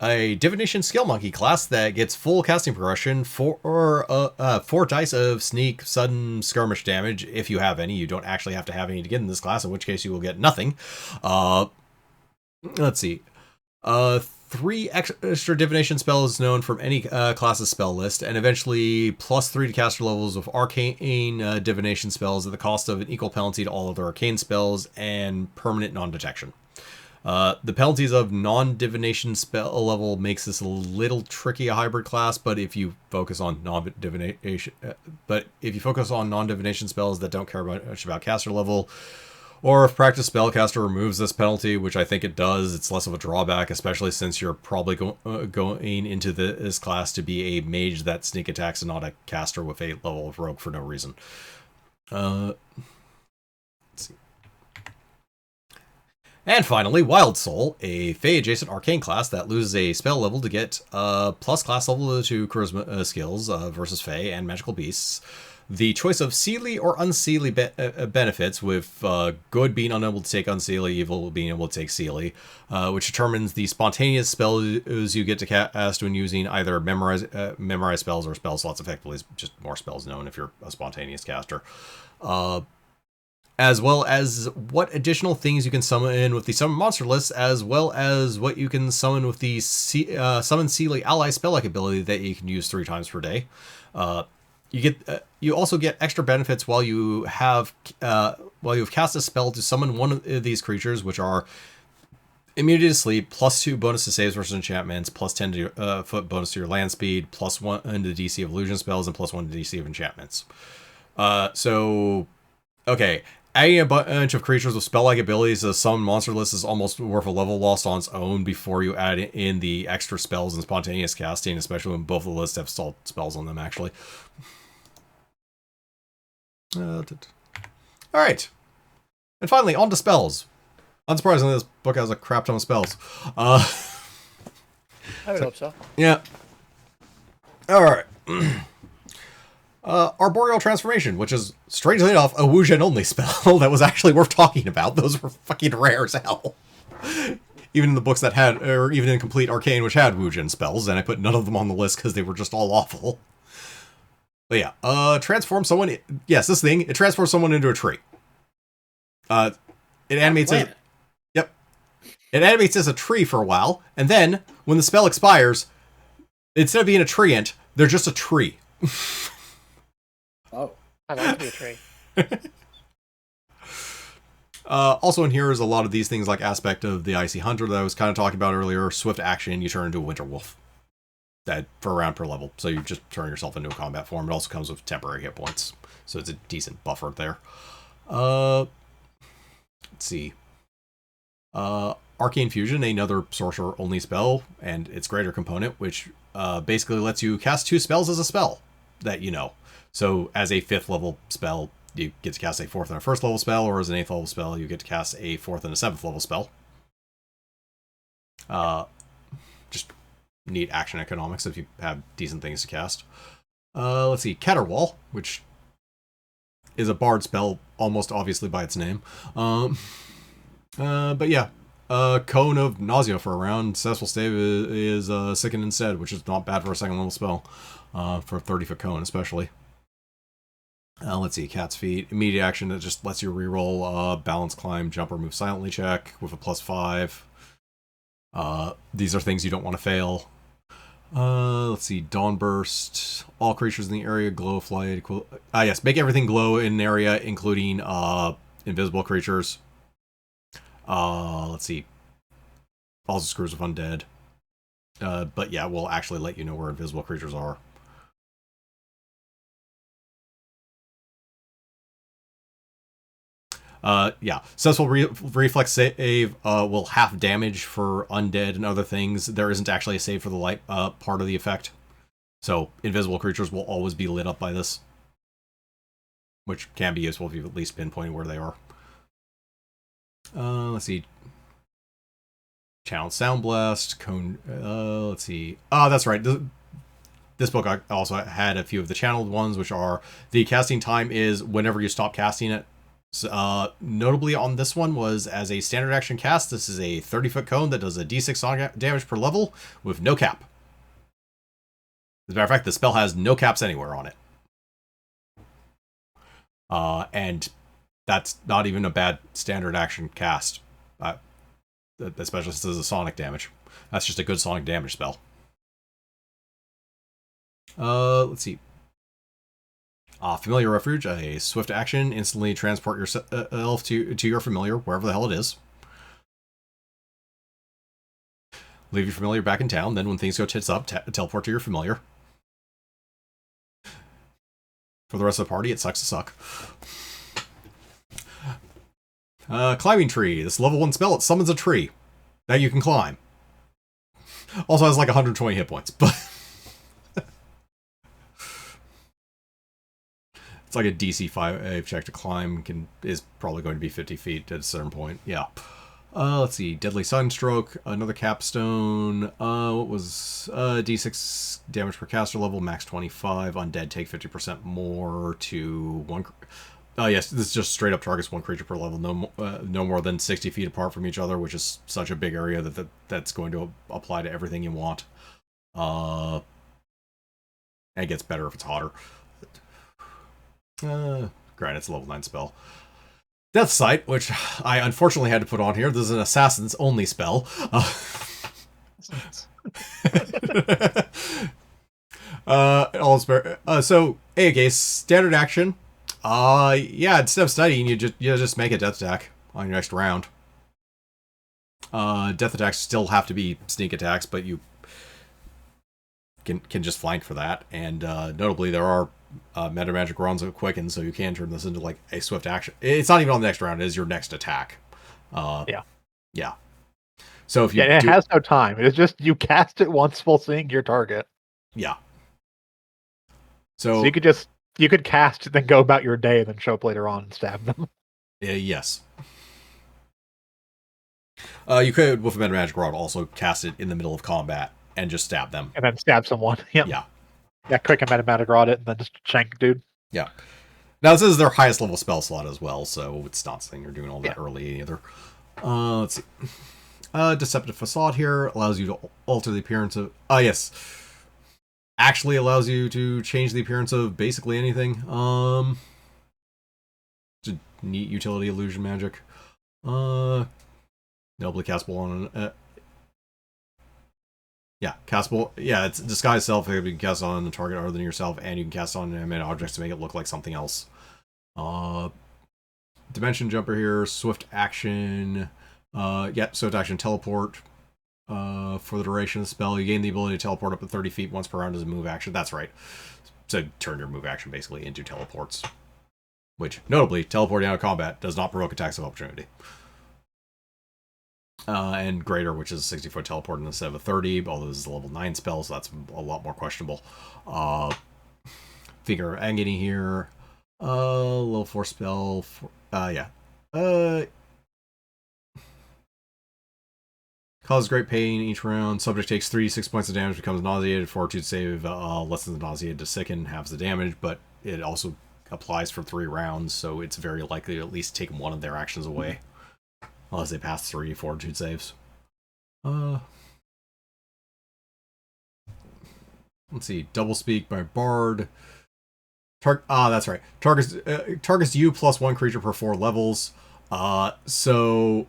a Divination Skill Monkey class that gets full casting progression for 4 dice of sneak, sudden, skirmish damage, if you have any. You don't actually have to have any to get in this class, in which case you will get nothing. Let's see. 3 extra divination spells known from any class's spell list, and eventually +3 to caster levels of arcane divination spells at the cost of an equal penalty to all other arcane spells and permanent non-detection. The penalties of non-divination spell level makes this a little tricky a hybrid class, but if you focus on non-divination spells that don't care much about caster level, or if practice spellcaster removes this penalty, which I think it does, it's less of a drawback, especially since you're probably going into this class to be a mage that sneak attacks and not a caster with a level of rogue for no reason. Let's see. And finally, Wild Soul, a Fey-adjacent arcane class that loses a spell level to get plus class level to charisma skills versus Fey and magical beasts. The choice of Seelie or Unseelie benefits, with good being unable to take Unseelie, evil being able to take Seelie, which determines the spontaneous spells you get to cast when using either memorize spells or spell slots. Effectively, just more spells known if you're a spontaneous caster. As well as what additional things you can summon with the summon monster list, as well as what you can summon with the summon Seelie ally spell-like ability that you can use 3 times per day. you also get extra benefits while you have cast a spell to summon one of these creatures, which are immunity to sleep, +2 bonus to saves versus enchantments, +10 to your, foot bonus to your land speed, +1 to the DC of illusion spells, and +1 to the DC of enchantments. So, okay, adding a bunch of creatures with spell-like abilities to summon monster list is almost worth a level lost on its own before you add in the extra spells and spontaneous casting, especially when both the lists have stalled spells on them, actually. Alright. And finally, on to spells. Unsurprisingly, this book has a crap ton of spells. I would hope so. Yeah. Alright. Arboreal Transformation, which is, strangely enough, a Wujen only spell that was actually worth talking about. Those were fucking rare as hell. Even in the books that had, or even in Complete Arcane, which had Wujen spells, and I put none of them on the list because they were just all awful. But yeah, transform someone. Yes, this thing, it transforms someone into a tree. It animates as, yep. It animates as a tree for a while, and then, when the spell expires, instead of being a treant, they're just a tree. Oh. I'd like to be a tree. Also in here is a lot of these things like aspect of the Icy Hunter that I was kind of talking about earlier. Swift action, you turn into a Winter Wolf. That for a round per level. So you just turn yourself into a combat form. It also comes with temporary hit points. So it's a decent buffer there. Let's see. Arcane Fusion, another sorcerer only spell, and its greater component, which basically lets you cast 2 spells as a spell that you know. So as a 5th level spell, you get to cast a 4th and a 1st level spell, or as an 8th level spell, you get to cast a 4th and a 7th level spell. Just neat action economics if you have decent things to cast. Let's see, Caterwaul, which is a bard spell, almost obviously by its name. But yeah, Cone of Nausea for a round. Successful stave is Sicken instead, which is not bad for a 2nd level spell, for a 30-foot cone especially. Let's see, Cat's Feet. Immediate action that just lets you reroll balance, climb, jump, or move silently check with a +5. These are things you don't want to fail. Let's see, Dawn Burst. All creatures in the area glow of light. Yes, make everything glow in an area, including invisible creatures. Let's see. Also screws with undead. But yeah, we'll actually let you know where invisible creatures are. Yeah, successful reflex save will half damage for undead and other things. There isn't actually a save for the light part of the effect. So invisible creatures will always be lit up by this, which can be useful if you've at least pinpointed where they are. Let's see. Channel Sound Blast, Cone. Let's see. Oh, that's right. This book also had a few of the channeled ones, which are the casting time is whenever you stop casting it. So, notably on this one was as a standard action cast. This is a 30-foot cone that does a d6 sonic damage per level with no cap. As a matter of fact, the spell has no caps anywhere on it. And that's not even a bad standard action cast. Especially since it's a sonic damage. That's just a good sonic damage spell. Let's see. Familiar Refuge, a swift action, instantly transport yourself to your familiar, wherever the hell it is. Leave your familiar back in town, then when things go tits up, teleport to your familiar. For the rest of the party, it sucks to suck. Climbing Tree, this level 1 spell, it summons a tree that you can climb. Also has like 120 hit points, but... It's like a DC 5 check to climb, is probably going to be 50 feet at a certain point. Yeah. Let's see. Deadly Sunstroke, another capstone. What was D6 damage per caster level, max 25. Undead take 50% more to one. Yes, this just straight up targets one creature per level, no more than 60 feet apart from each other, which is such a big area that's going to apply to everything you want. And it gets better if it's hotter. Granted, it's a level 9 spell. Death Sight, which I unfortunately had to put on here. This is an assassin's only spell. So okay, standard action. Yeah, instead of studying, you just make a death attack on your next round. Death attacks still have to be sneak attacks, but you can just flank for that. And notably, there are meta magic runs of Quicken, so you can turn this into like a swift action. It's not even on the next round; it is your next attack. Yeah. So if you it has no time. It's just you cast it once while seeing your target. Yeah. So you could cast, then go about your day, and then show up later on and stab them. Yes. You could, with a meta magic rod, also cast it in the middle of combat and just stab them. And then stab someone. Yep. Yeah. Yeah, quick and meta rod it, and then just shank dude. Yeah. Now, this is their highest level spell slot as well, so it's not saying you're doing all that early either. Let's see. Deceptive Facade here allows you to alter the appearance of... yes. Actually allows you to change the appearance of basically anything. It's a neat utility illusion magic. Nobly castable on... castable. Yeah, it's disguise self. You can cast on the target other than yourself, and you can cast on animate objects to make it look like something else. Dimension Jumper here. Swift action... swift action teleport for the duration of the spell. You gain the ability to teleport up to 30 feet once per round as a move action. That's right. So turn your move action basically into teleports. Which, notably, teleporting out of combat does not provoke attacks of opportunity. And Greater, which is a 60-foot teleport instead of a 30, although this is a level 9 spell, so that's a lot more questionable. Finger of Agony here. Level 4 spell. Causes great pain each round. Subject takes 3d6 points of damage, becomes nauseated. Fortitude save lessens the nauseated to sicken, halves the damage, but it also applies for 3 rounds, so it's very likely to at least take one of their actions away. Unless they pass 3 fortitude saves. Let's see. Double Speak by Bard. That's right. Targets you plus 1 creature per 4 levels. So...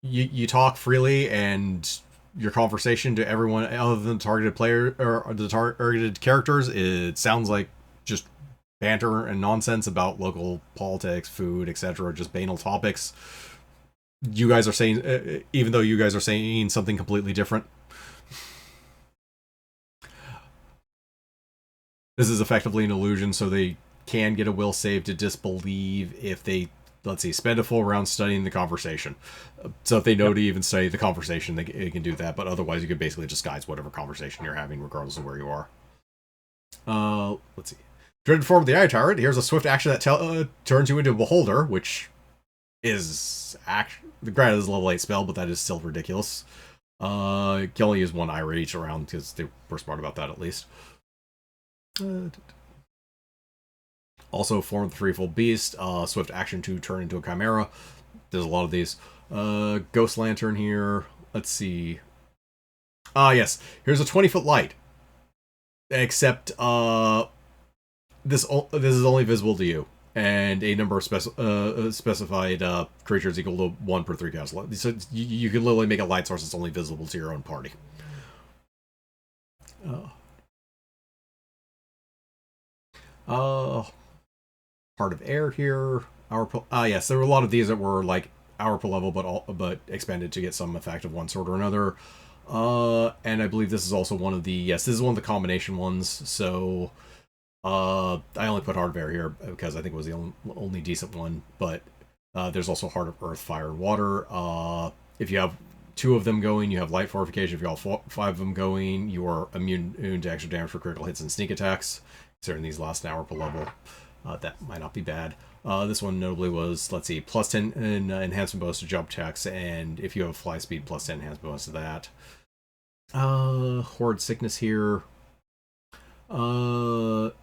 You talk freely, and your conversation to everyone other than the targeted player or the targeted characters, it sounds like just banter and nonsense about local politics, food, etc. Just banal topics. You guys are saying, even though you guys are saying something completely different. This is effectively an illusion, so they can get a will save to disbelieve if they, let's see, spend a full round studying the conversation. So if they know to even study the conversation, they can do that. But otherwise, you can basically disguise whatever conversation you're having, regardless of where you are. Let's see. Dreaded Form of the Eye Tyrant. Here's a swift action that turns you into a Beholder, which is... Granted, this is a level 8 spell, but that is still ridiculous. You can only use 1 Ira each round, because they were smart about that, at least. Also, Form of the Threefold Beast, swift action to turn into a Chimera. There's a lot of these. Ghost Lantern here. Let's see. Yes. Here's a 20-foot light. Except, this is only visible to you. And a number of specified creatures equal to 1 per 3 cast. So you can literally make a light source that's only visible to your own party. Heart of Air here. Yes, there were a lot of these that were like hour per level, but expanded to get some effect of one sort or another. And I believe this is also one of the... Yes, this is one of the combination ones. So I only put Heart of Air here because I think it was the only decent one. But there's also Heart of Earth, Fire, and Water. If you have 2 of them going, you have Light Fortification. If you have 5 of them going, you are immune to extra damage for critical hits and sneak attacks. Considering these last an hour per level, that might not be bad. This one notably was, let's see, plus 10 in enhancement bonus to jump checks, and if you have fly speed, plus 10 enhancement bonus to that. Horde Sickness here. Yep,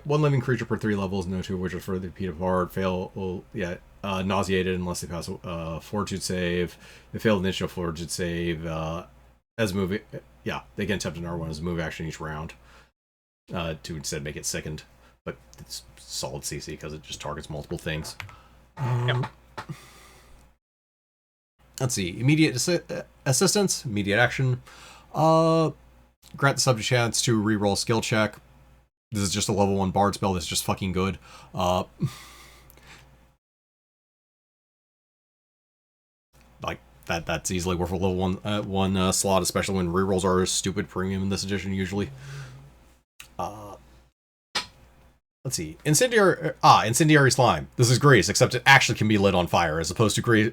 1 living creature per 3 levels, no 2 of which are further repeat apart. Nauseated unless they pass a fortitude save. They fail the initial fortitude save. As a move, they can attempt an R1 as a move action each round. To instead make it sickened. But it's solid CC because it just targets multiple things. Let's see. Immediate assistance. Immediate action. Grant the subject chance to reroll skill check. This is just a level 1 bard spell that's just fucking good. Like, that's easily worth a level 1 slot, especially when rerolls are a stupid premium in this edition, usually. Let's see. Incendiary slime. This is grease, except it actually can be lit on fire, as opposed to grease,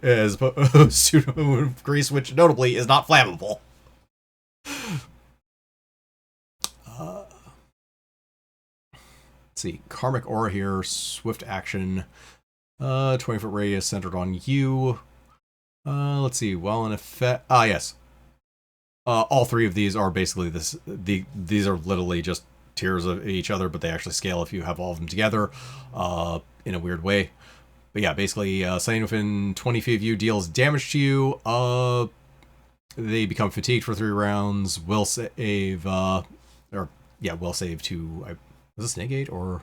grease, which notably is not flammable. Let's see. Karmic aura here. Swift action. 20-foot radius centered on you. Let's see. Well, in effect. Yes. All 3 of these are basically this. These are literally just tiers of each other, but they actually scale if you have all of them together in a weird way. But yeah, basically, something within 20 feet of you deals damage to you. They become fatigued for 3 rounds. Will save, will save to. Is this negate or?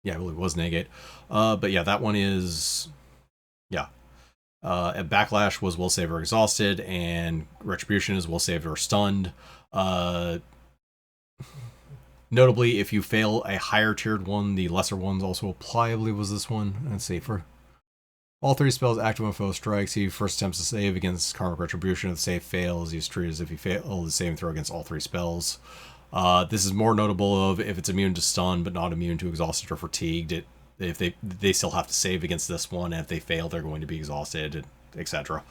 Yeah, I believe it was negate. But yeah, that one is. Yeah. Backlash was will save or exhausted, and Retribution is will save or stunned. Notably, if you fail a higher tiered one, the lesser ones also apply. I believe was this one. Let's see. For all 3 spells active when foe strikes, he first attempts to save against Karmic Retribution. If the save fails, he's treated as if he failed the saving throw against all 3 spells. This is more notable of if it's immune to stun but not immune to exhausted or fatigued. If they still have to save against this one, and if they fail, they're going to be exhausted, etc.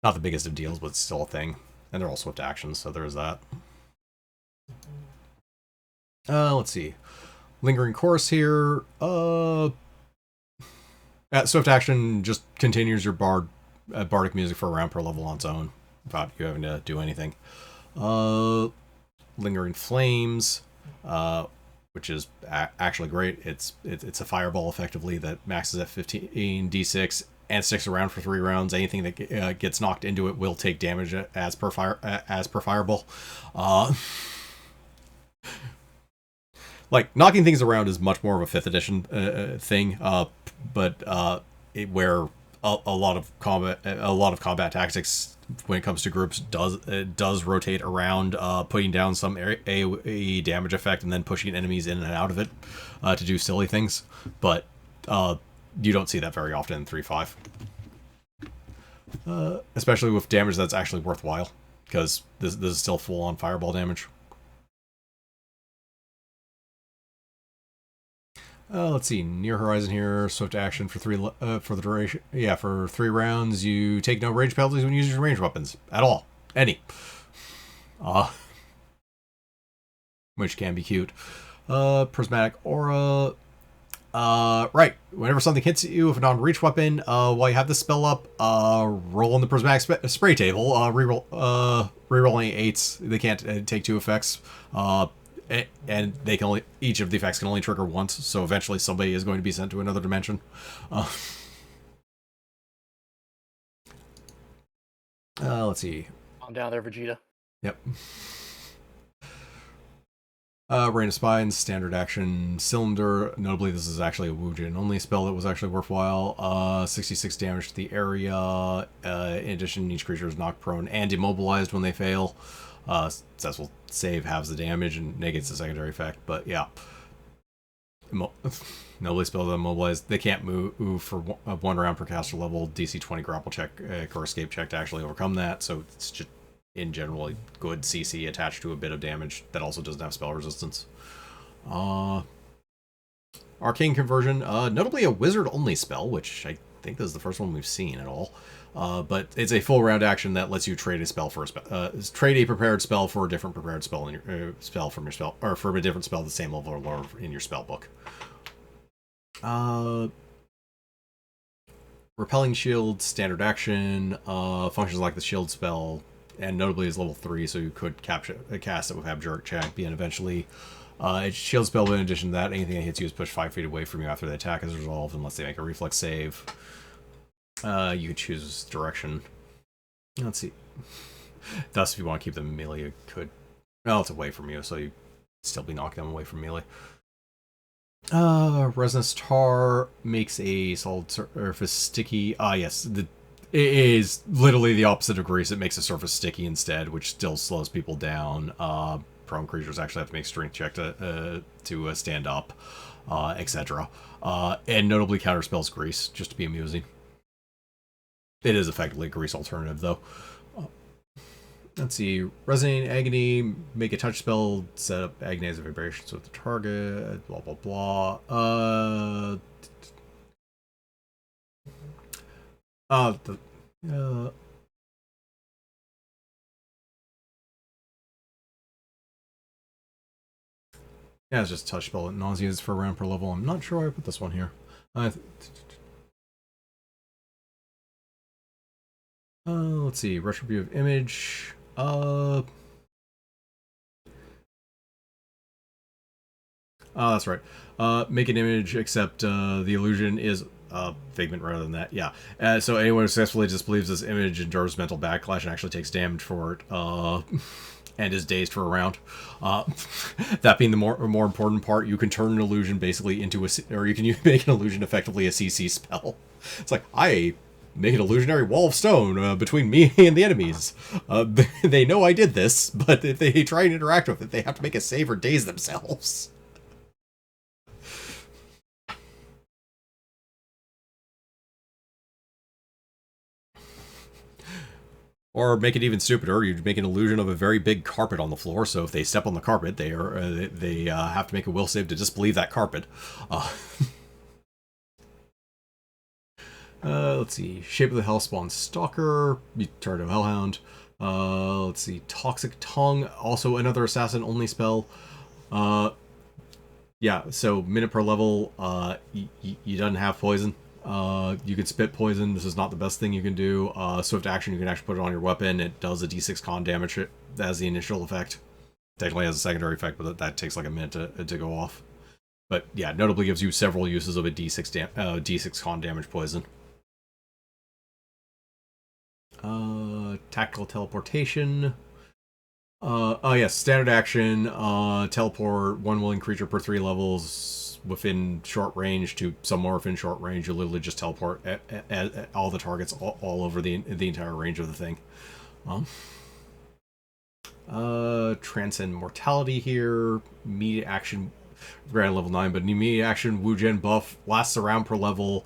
Not the biggest of deals, but it's still a thing. And they're all swift actions, so there's that. Let's see. Lingering Course here. Swift action just continues your bardic music for a round per level on its own, without you having to do anything. Lingering Flames. Which is actually great. It's a fireball effectively that maxes at 15 d6 and sticks around for 3 rounds. Anything that gets knocked into it will take damage as per fireball. Like knocking things around is much more of a 5th edition thing, but where a lot of combat tactics when it comes to groups does rotate around putting down some AoE damage effect and then pushing enemies in and out of it to do silly things, but you don't see that very often in 3.5, especially with damage that's actually worthwhile, because this is still full on fireball damage. Let's see, Near Horizon here, swift action for 3 for the duration. Yeah, for 3 rounds, you take no range penalties when using range weapons at all, any. Which can be cute. Prismatic Aura. Right. Whenever something hits you with a non-reach weapon, while you have this spell up, roll on the prismatic spray table. Reroll any 8s. They can't take 2 effects. And they can only, each of the effects can only trigger once, so eventually somebody is going to be sent to another dimension. Let's see. I'm down there, Vegeta. Yep. Rain of Spines, standard action, cylinder. Notably, this is actually a Wujin only spell that was actually worthwhile. 66 damage to the area. In addition, each creature is knocked prone and immobilized when they fail. Successful save halves the damage and negates the secondary effect, but yeah. Nobly spells that immobilized. They can't move for 1 round per caster level. DC 20 grapple check or escape check to actually overcome that, so it's just in general a good CC attached to a bit of damage that also doesn't have spell resistance. Arcane Conversion, notably a wizard only spell, which I think this is the first one we've seen at all. But it's a full round action that lets you trade a spell for trade a prepared spell for a different prepared spell in your spell from your spell, or from a different spell at the same level or lower in your spell book. Repelling Shield, standard action, functions like the shield spell, and notably is level 3, so you could cast it with Abjuric Champion eventually. It's shield spell, but in addition to that, anything that hits you is pushed 5 feet away from you after the attack is resolved, unless they make a reflex save. You could choose direction. Let's see. Thus, if you want to keep them in melee, you could. Well, it's away from you, so you still be knocking them away from melee. Resonance Tar makes a solid surface sticky. Yes, It is literally the opposite of grease. It makes the surface sticky instead, which still slows people down. Prone creatures actually have to make strength check to stand up, etc. And notably counterspells grease, just to be amusing. It is effectively a grease alternative, though. Let's see. Resonating Agony, make a touch spell, set up agonizing vibrations with the target, blah, blah, blah. Yeah, it's just touch spell. Nauseas for a round per level. I'm not sure why I put this one here. Let's see. Retributive Image. That's right. Make an image, except the illusion is figment rather than that. Yeah. So anyone who successfully disbelieves this image endures mental backlash and actually takes damage for it. And is dazed for a round. That being the more important part, you can turn an illusion basically into or you can make an illusion effectively a CC spell. It's like, I make an illusionary wall of stone between me and the enemies. They know I did this, but if they try and interact with it, they have to make a save or daze themselves. Or make it even stupider, you make an illusion of a very big carpet on the floor, so if they step on the carpet, they have to make a will save to disbelieve that carpet. Let's see. Shape of the Hellspawn Stalker, Tardo Hellhound. Let's see. Toxic Tongue, also another assassin-only spell. Yeah, so minute per level, you doesn't have poison. You can spit poison. This is not the best thing you can do. Swift action, you can actually put it on your weapon. It does a d6 con damage as the initial effect. Technically has a secondary effect, but that takes like a minute to go off. But yeah, notably gives you several uses of a d6 con damage poison. Tactical teleportation. Oh yes, standard action. Teleport one willing creature per 3 levels within short range to somewhere within short range. You literally just teleport at all the targets all over the entire range of the thing. Transcend mortality here. Immediate action, granted level 9, but immediate action Wu Gen buff lasts a round per level.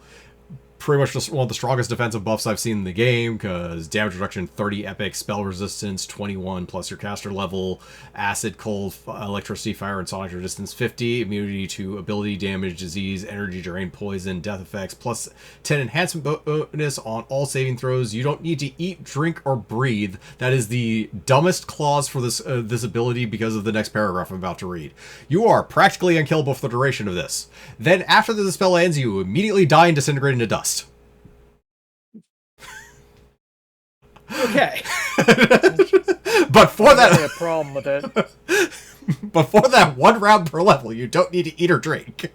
Pretty much just one of the strongest defensive buffs I've seen in the game, because damage reduction 30 epic, spell resistance 21 plus your caster level, acid, cold, electricity, fire, and sonic resistance 50, immunity to ability damage, disease, energy drain, poison, death effects, plus 10 enhancement bonus on all saving throws. You don't need to eat, drink, or breathe. That is the dumbest clause for this this ability because of the next paragraph I'm about to read. You are practically unkillable for the duration of this. Then after the spell ends, you immediately die and disintegrate into dust. Okay. But for that, a problem with it. But for that 1 round per level, you don't need to eat or drink.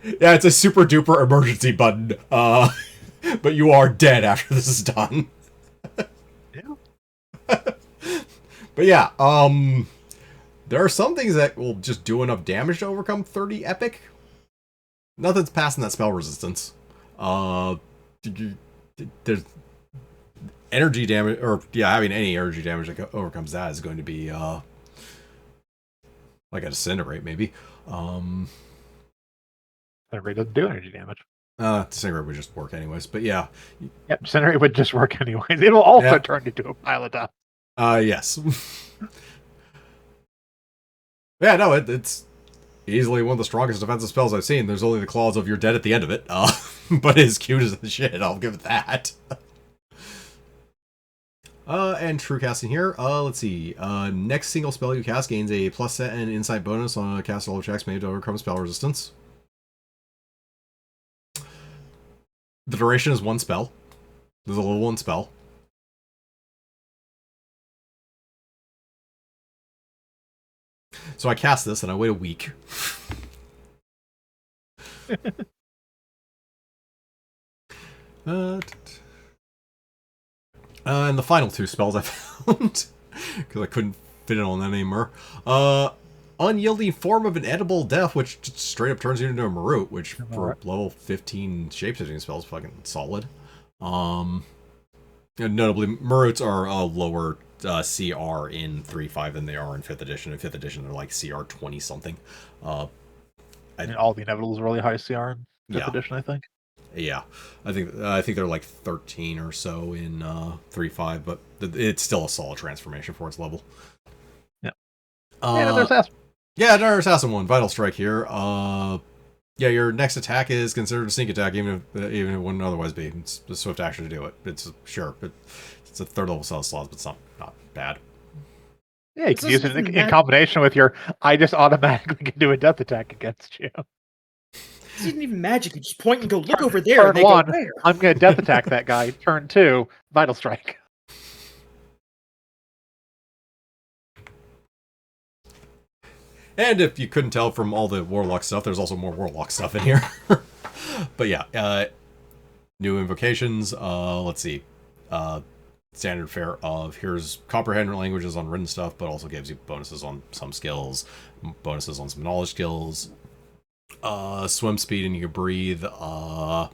Yeah, it's a super duper emergency button. But you are dead after this is done. Yeah. But yeah, there are some things that will just do enough damage to overcome 30 epic. Nothing's passing that spell resistance. There's energy damage, or yeah, having any energy damage that overcomes that is going to be like a disintegrate maybe. Disintegrate doesn't do energy damage. Disintegrate would just work anyways, but yeah. Yep, Disintegrate would just work anyways. It will also turn into a pile of dust. Yes. Yeah, no, it's easily one of the strongest defensive spells I've seen. There's only the clause of you're dead at the end of it. But it's cute as the shit, I'll give it that. And true casting here. Let's see. Next single spell you cast gains a +10 insight bonus on cast all checks made to overcome spell resistance. The duration is 1 spell. There's a level 1 spell. So I cast this and I wait a week. And the final 2 spells I found, because I couldn't fit it on that anymore. Unyielding Form of an Edible Death, which just straight up turns you into a Marut, which for Alright. level 15 shapeshifting spells is fucking solid. And notably, Maruts are a lower CR in 3.5 than they are in 5th edition. In 5th edition, they're like CR 20 something. And all the inevitables are really high CR in 5th Yeah. edition, I think. Yeah, I think they're like 13 or so in 3.5, but it's still a solid transformation for its level. Yeah. And there's Yeah, another assassin one. Vital Strike here. Yeah, your next attack is considered a sneak attack, even if it wouldn't otherwise be. It's a swift action to do it. It's sure, but it's a 3rd level spell slots, but it's not bad. Yeah, you can use it in combination with your I just automatically can do a death attack against you. This isn't even magic. You just point and go, look over there. Turn And they 1, go, where? I'm going to death attack that guy. Turn 2, Vital Strike. And if you couldn't tell from all the Warlock stuff, there's also more Warlock stuff in here. But yeah, new invocations. Let's see. Standard fare of here's comprehend languages on written stuff, but also gives you bonuses on some skills, bonuses on some knowledge skills. Swim speed and you can breathe. A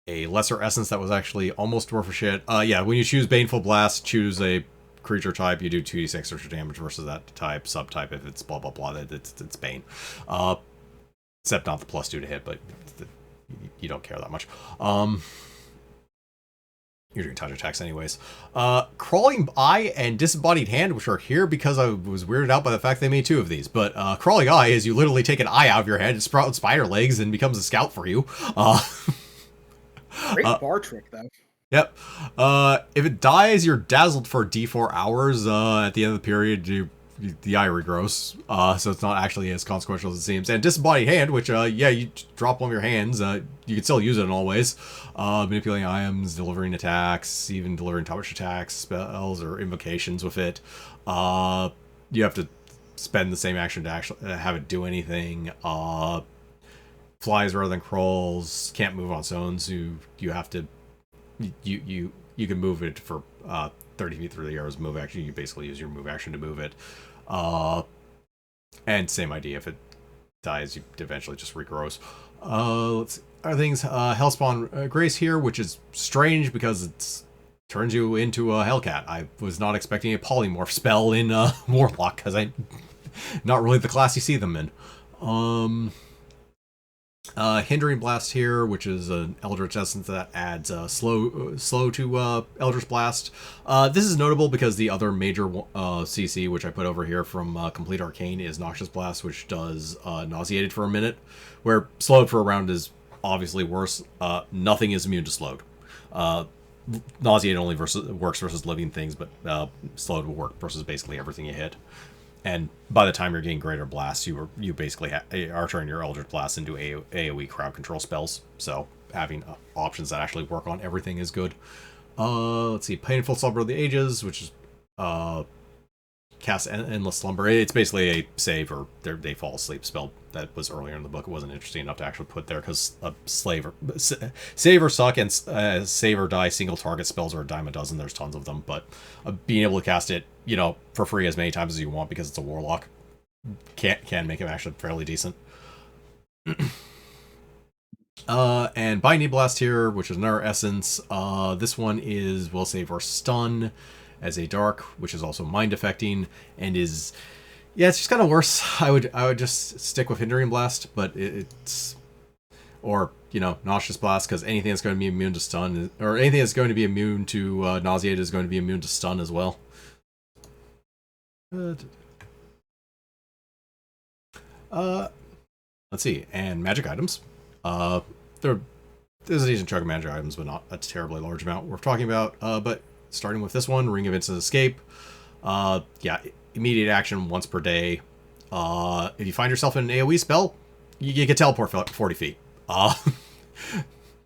lesser essence that was actually almost dwarf for shit. Yeah, when you choose Baneful Blast, choose a creature type, you do 2d6 extra damage versus that type, subtype if it's blah blah blah, it's Bane. Except not the +2 to hit, but you don't care that much. You're doing touch attacks anyways. Crawling Eye and Disembodied Hand, which are here because I was weirded out by the fact they made 2 of these. But Crawling Eye is you literally take an eye out of your head, sprout spider legs, and becomes a scout for you. Great bar trick, though. Yep. If it dies, you're dazzled for D4 hours. At the end of the period, the eye regrows. So it's not actually as consequential as it seems. And Disembodied Hand, which, yeah, you drop one of your hands. You can still use it in all ways. Manipulating items, delivering attacks, even delivering touch attacks, spells, or invocations with it. You have to spend the same action to actually have it do anything. Flies rather than crawls. Can't move on its own, so you have to... You can move it for 30 feet through the air as move action. You basically use your move action to move it. And same idea. If it dies, you eventually just regrows. Let's see. Other things. Hellspawn Grace here, which is strange because it turns you into a Hellcat. I was not expecting a polymorph spell in Warlock because not really the class you see them in. Hindering Blast here, which is an Eldritch Essence that adds slow to Eldritch Blast. This is notable because the other major CC, which I put over here from Complete Arcane, is Noxious Blast, which does Nauseated for a minute, where Slowed for a round is obviously worse. Nothing is immune to Slowed. Nauseated only works versus living things, but Slowed will work versus basically everything you hit. And by the time you're getting Greater Blasts, you basically are turning your Eldritch Blast into AoE crowd control spells. So having options that actually work on everything is good. Let's see, Painful Slumber of the Ages, which is cast Endless Slumber. It's basically a save or they fall asleep spell that was earlier in the book. It wasn't interesting enough to actually put there because save or suck and save or die single target spells are a dime a dozen. There's tons of them, but being able to cast it, for free as many times as you want because it's a Warlock can make him actually fairly decent. And Binding Blast here, which is another essence. This one is will save or stun as a dark, which is also mind affecting and is, yeah, it's just kind of worse. I would just stick with Hindering Blast, but it's, or Noxious Blast, because anything that's going to be immune to stun, or anything that's going to be immune to nauseate is going to be immune to stun as well. Let's see, and magic items. There's a decent chunk of magic items, but not a terribly large amount we're talking about. But starting with this one, Ring of Instant Escape. Yeah, immediate action once per day. If you find yourself in an AoE spell, you can teleport 40 feet.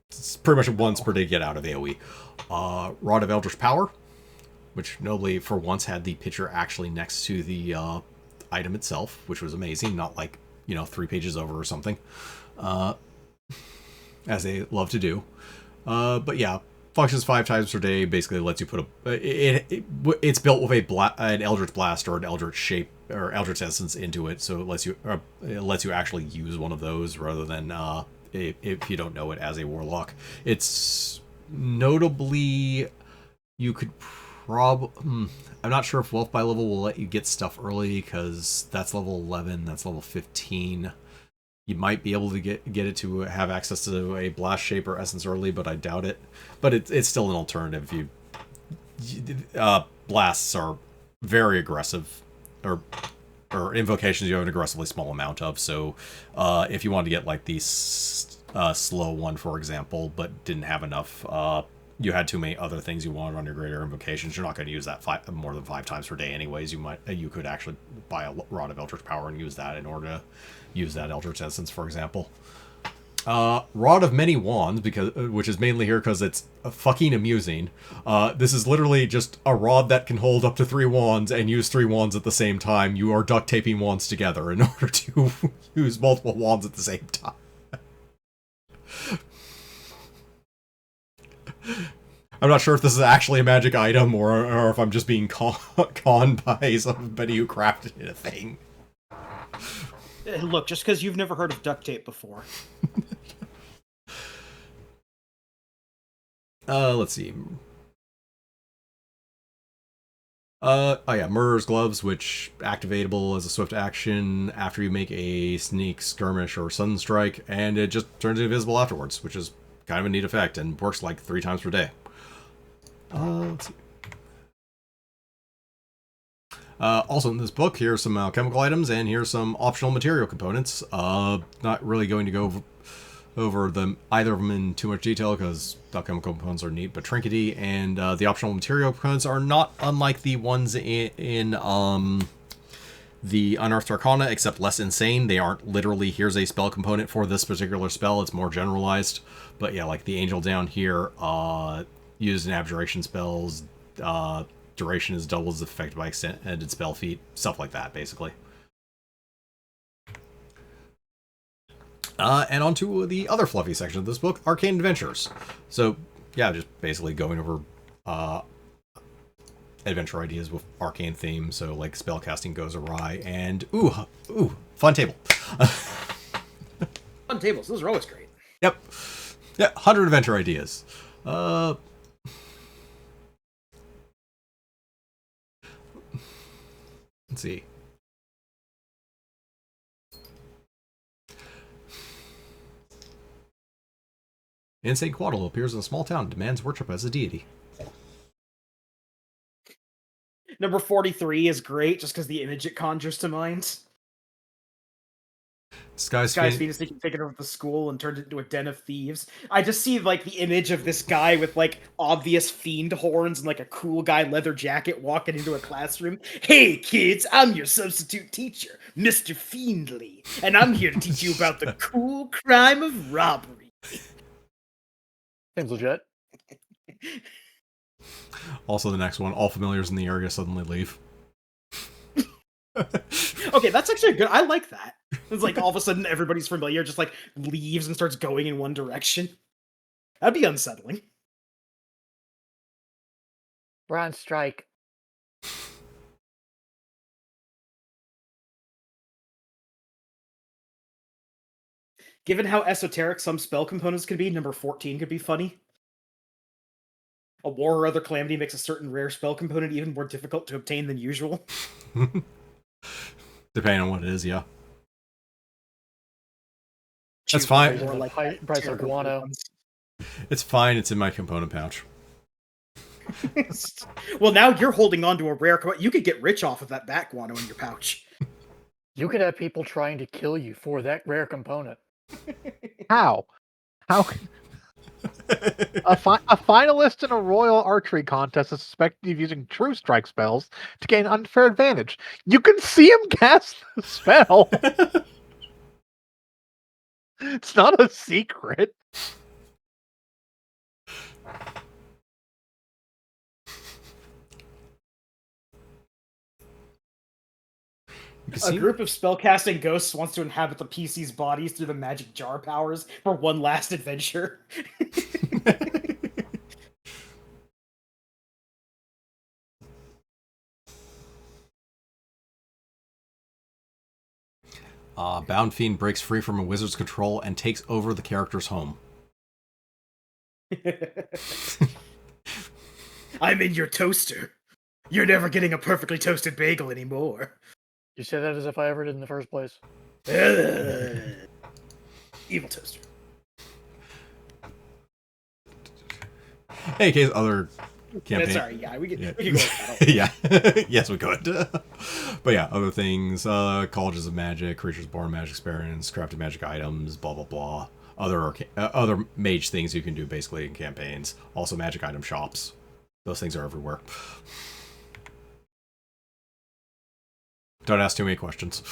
It's pretty much once per day to get out of AoE. Rod of Eldritch Power, which notably for once had the picture actually next to the item itself, which was amazing, not like 3 pages over or something, as they love to do. But yeah, functions 5 times per day, basically lets you put it's built with an Eldritch Blast or an Eldritch shape or Eldritch Essence into it, so it lets you actually use one of those rather than if you don't know it as a warlock. It's notably you could I'm not sure if Wealth by Level will let you get stuff early because that's level 11, that's level 15. You might be able to get it to have access to a Blast Shape or Essence early, but I doubt it. But it's still an alternative. Blasts are very aggressive, or invocations you have an aggressively small amount of. So if you want to get like the slow one, for example, but didn't have enough, you had too many other things you wanted on your greater invocations, you're not going to use that more than 5 times per day anyways. You could actually buy a Rod of Eldritch Power and use that in order to use that Eldritch Essence, for example. Rod of Many Wands, which is mainly here because it's fucking amusing. This is literally just a rod that can hold up to 3 wands and use 3 wands at the same time. You are duct taping wands together in order to use multiple wands at the same time. I'm not sure if this is actually a magic item or if I'm just being conned by somebody who crafted a thing. Look, just because you've never heard of duct tape before. Let's see. Oh yeah, Murderer's Gloves, which activatable as a swift action after you make a sneak, skirmish, or sudden strike, and it just turns invisible afterwards, which is kind of a neat effect and works like 3 times per day. Let's see. Also in this book, here's some alchemical items, and here's some optional material components. Not really going to go over either of them in too much detail because alchemical components are neat but trinkety, and the optional material components are not unlike the ones in the Unearthed Arcana, except less insane. They aren't literally, here's a spell component for this particular spell. It's more generalized. But yeah, like the Angel down here, used in abjuration spells, duration is double as affected by extended spell feat, stuff like that, basically. And on to the other fluffy section of this book, Arcane Adventures. So, yeah, just basically going over adventure ideas with arcane theme, so like spellcasting goes awry, and fun table. Fun tables, those are always great. Yep. Yeah, 100 adventure ideas. Let's see. Insane Quaddle appears in a small town and demands worship as a deity. Number 43 is great just because the image it conjures to mind. Sky's Phoenix taken over the school and turned it into a den of thieves. I just see like the image of this guy with like obvious fiend horns and like a cool guy leather jacket walking into a classroom. Hey kids, I'm your substitute teacher, Mr. Fiendly, and I'm here to teach you about the cool crime of robbery. Seems legit. Also the next one, all familiars in the area suddenly leave. Okay, that's actually good. I like that. It's like all of a sudden everybody's familiar just like leaves and starts going in one direction. That'd be unsettling. We're on strike. Given how esoteric some spell components could be, number 14 could be funny. A war or other calamity makes a certain rare spell component even more difficult to obtain than usual. Depending on what it is, yeah. That's fine. Or like price of guano. It's fine, it's in my component pouch. Well, now you're holding on to a rare component. You could get rich off of that bat guano in your pouch. You could have people trying to kill you for that rare component. How? A finalist in a royal archery contest is suspected of using true strike spells to gain unfair advantage. You can see him cast the spell. It's not a secret. A group of spellcasting ghosts wants to inhabit the PC's bodies through the magic jar powers for one last adventure. Bound Fiend breaks free from a wizard's control and takes over the character's home. I'm in your toaster. You're never getting a perfectly toasted bagel anymore. You say that as if I ever did in the first place. Evil toaster. In case other campaign. Sorry, yeah, we could go with that. Yeah. Yes, we could. But yeah, other things, colleges of magic, creatures born magic experience, crafted magic items, blah blah blah. Other mage things you can do basically in campaigns. Also magic item shops. Those things are everywhere. Don't ask too many questions.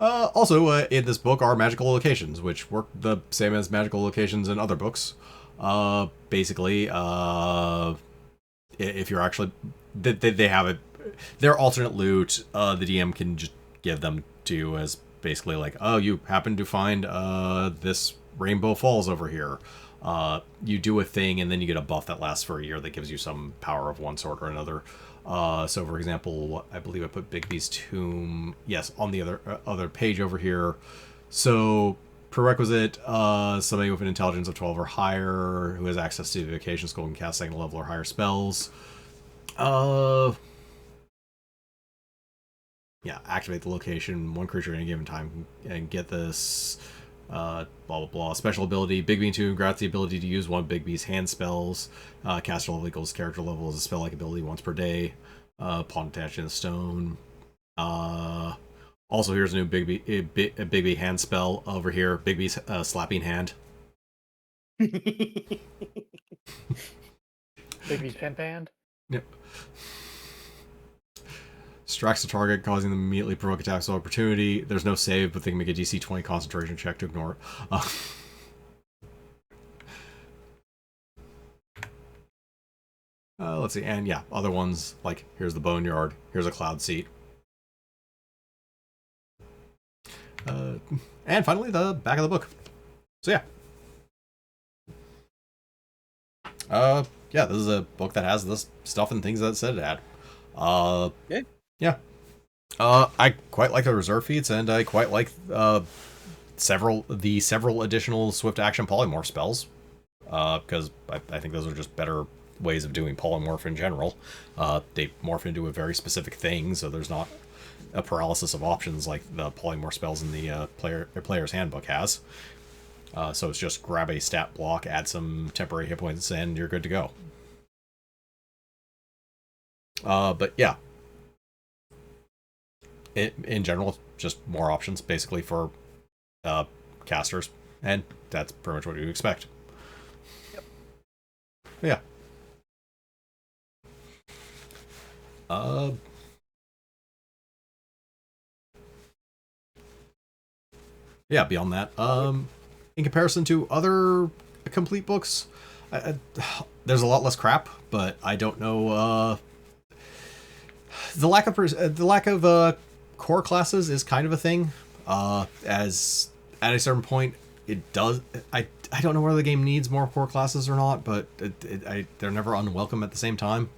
Also, in this book are magical locations, which work the same as magical locations in other books. Basically, if you're actually... They have it... They're alternate loot. The DM can just give them to you as basically like, oh, you happen to find this Rainbow Falls over here. You do a thing, and then you get a buff that lasts for a year that gives you some power of one sort or another. So, for example, I believe I put Bigby's Tomb, yes, on the other page over here. So, prerequisite, somebody with an intelligence of 12 or higher, who has access to the Vacation School and cast second level or higher spells. Yeah, activate the location, one creature at any given time, and get this... blah blah blah. Special ability: Big Bean 2 grants the ability to use one Big B's hand spells. Caster level equals character level as a spell like ability once per day. Pawn attached in the stone. Also, here's a new Big B hand spell over here. Big B's slapping hand. Bigby's pen panned. Yep. Distracts the target, causing them immediately provoke attacks of opportunity. There's no save, but they can make a DC 20 concentration check to ignore it. Let's see, and yeah, other ones, like, here's the Boneyard, here's a Cloud Seat. And finally, the back of the book. So yeah. Yeah, this is a book that has this stuff and things that it said it had. Yeah. I quite like the reserve feats, and I quite like several additional swift action polymorph spells. Because I think those are just better ways of doing polymorph in general. They morph into a very specific thing, so there's not a paralysis of options like the polymorph spells in the player's handbook has. So it's just grab a stat block, add some temporary hit points, and you're good to go. But yeah. In general, just more options basically for casters, and that's pretty much what you expect. Yep. Yeah. Yeah, beyond that, in comparison to other complete books, there's a lot less crap, but I don't know, the lack of core classes is kind of a thing, as at a certain point it does. I don't know whether the game needs more core classes or not, but they're never unwelcome at the same time.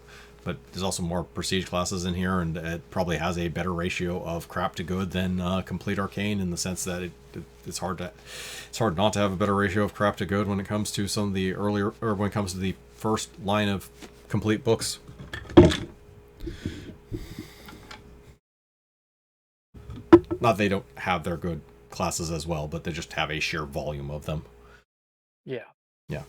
But there's also more prestige classes in here, and it probably has a better ratio of crap to good than complete arcane, in the sense that it's hard not to have a better ratio of crap to good when it comes to some of the earlier, or when it comes to the first line of complete books. Not they don't have their good classes as well, but they just have a sheer volume of them. Yeah. Yeah.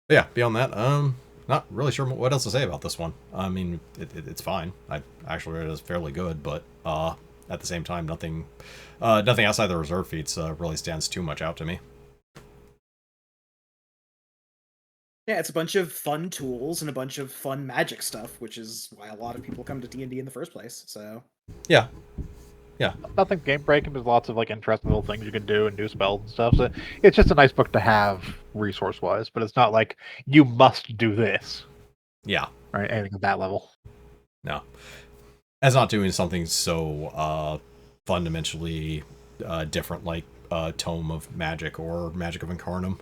But yeah, beyond that, not really sure what else to say about this one. I mean, it's fine. I actually read it as fairly good, but at the same time, nothing outside the reserve feats really stands too much out to me. Yeah, it's a bunch of fun tools and a bunch of fun magic stuff, which is why a lot of people come to D&D in the first place. So Yeah. Yeah. Nothing game breaking. There's lots of like interesting little things you can do and new spells and stuff. So it's just a nice book to have resource wise, but it's not like you must do this. Yeah. Right? Anything at that level. No. As not doing something so fundamentally different like Tome of Magic or Magic of Incarnum.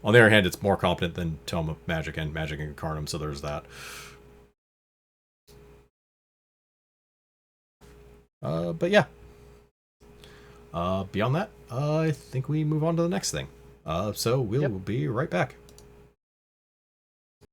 On the other hand, it's more competent than Tome of Magic and Magic Incarnum, so there's that. But yeah. Beyond that, I think we move on to the next thing. So we'll be right back.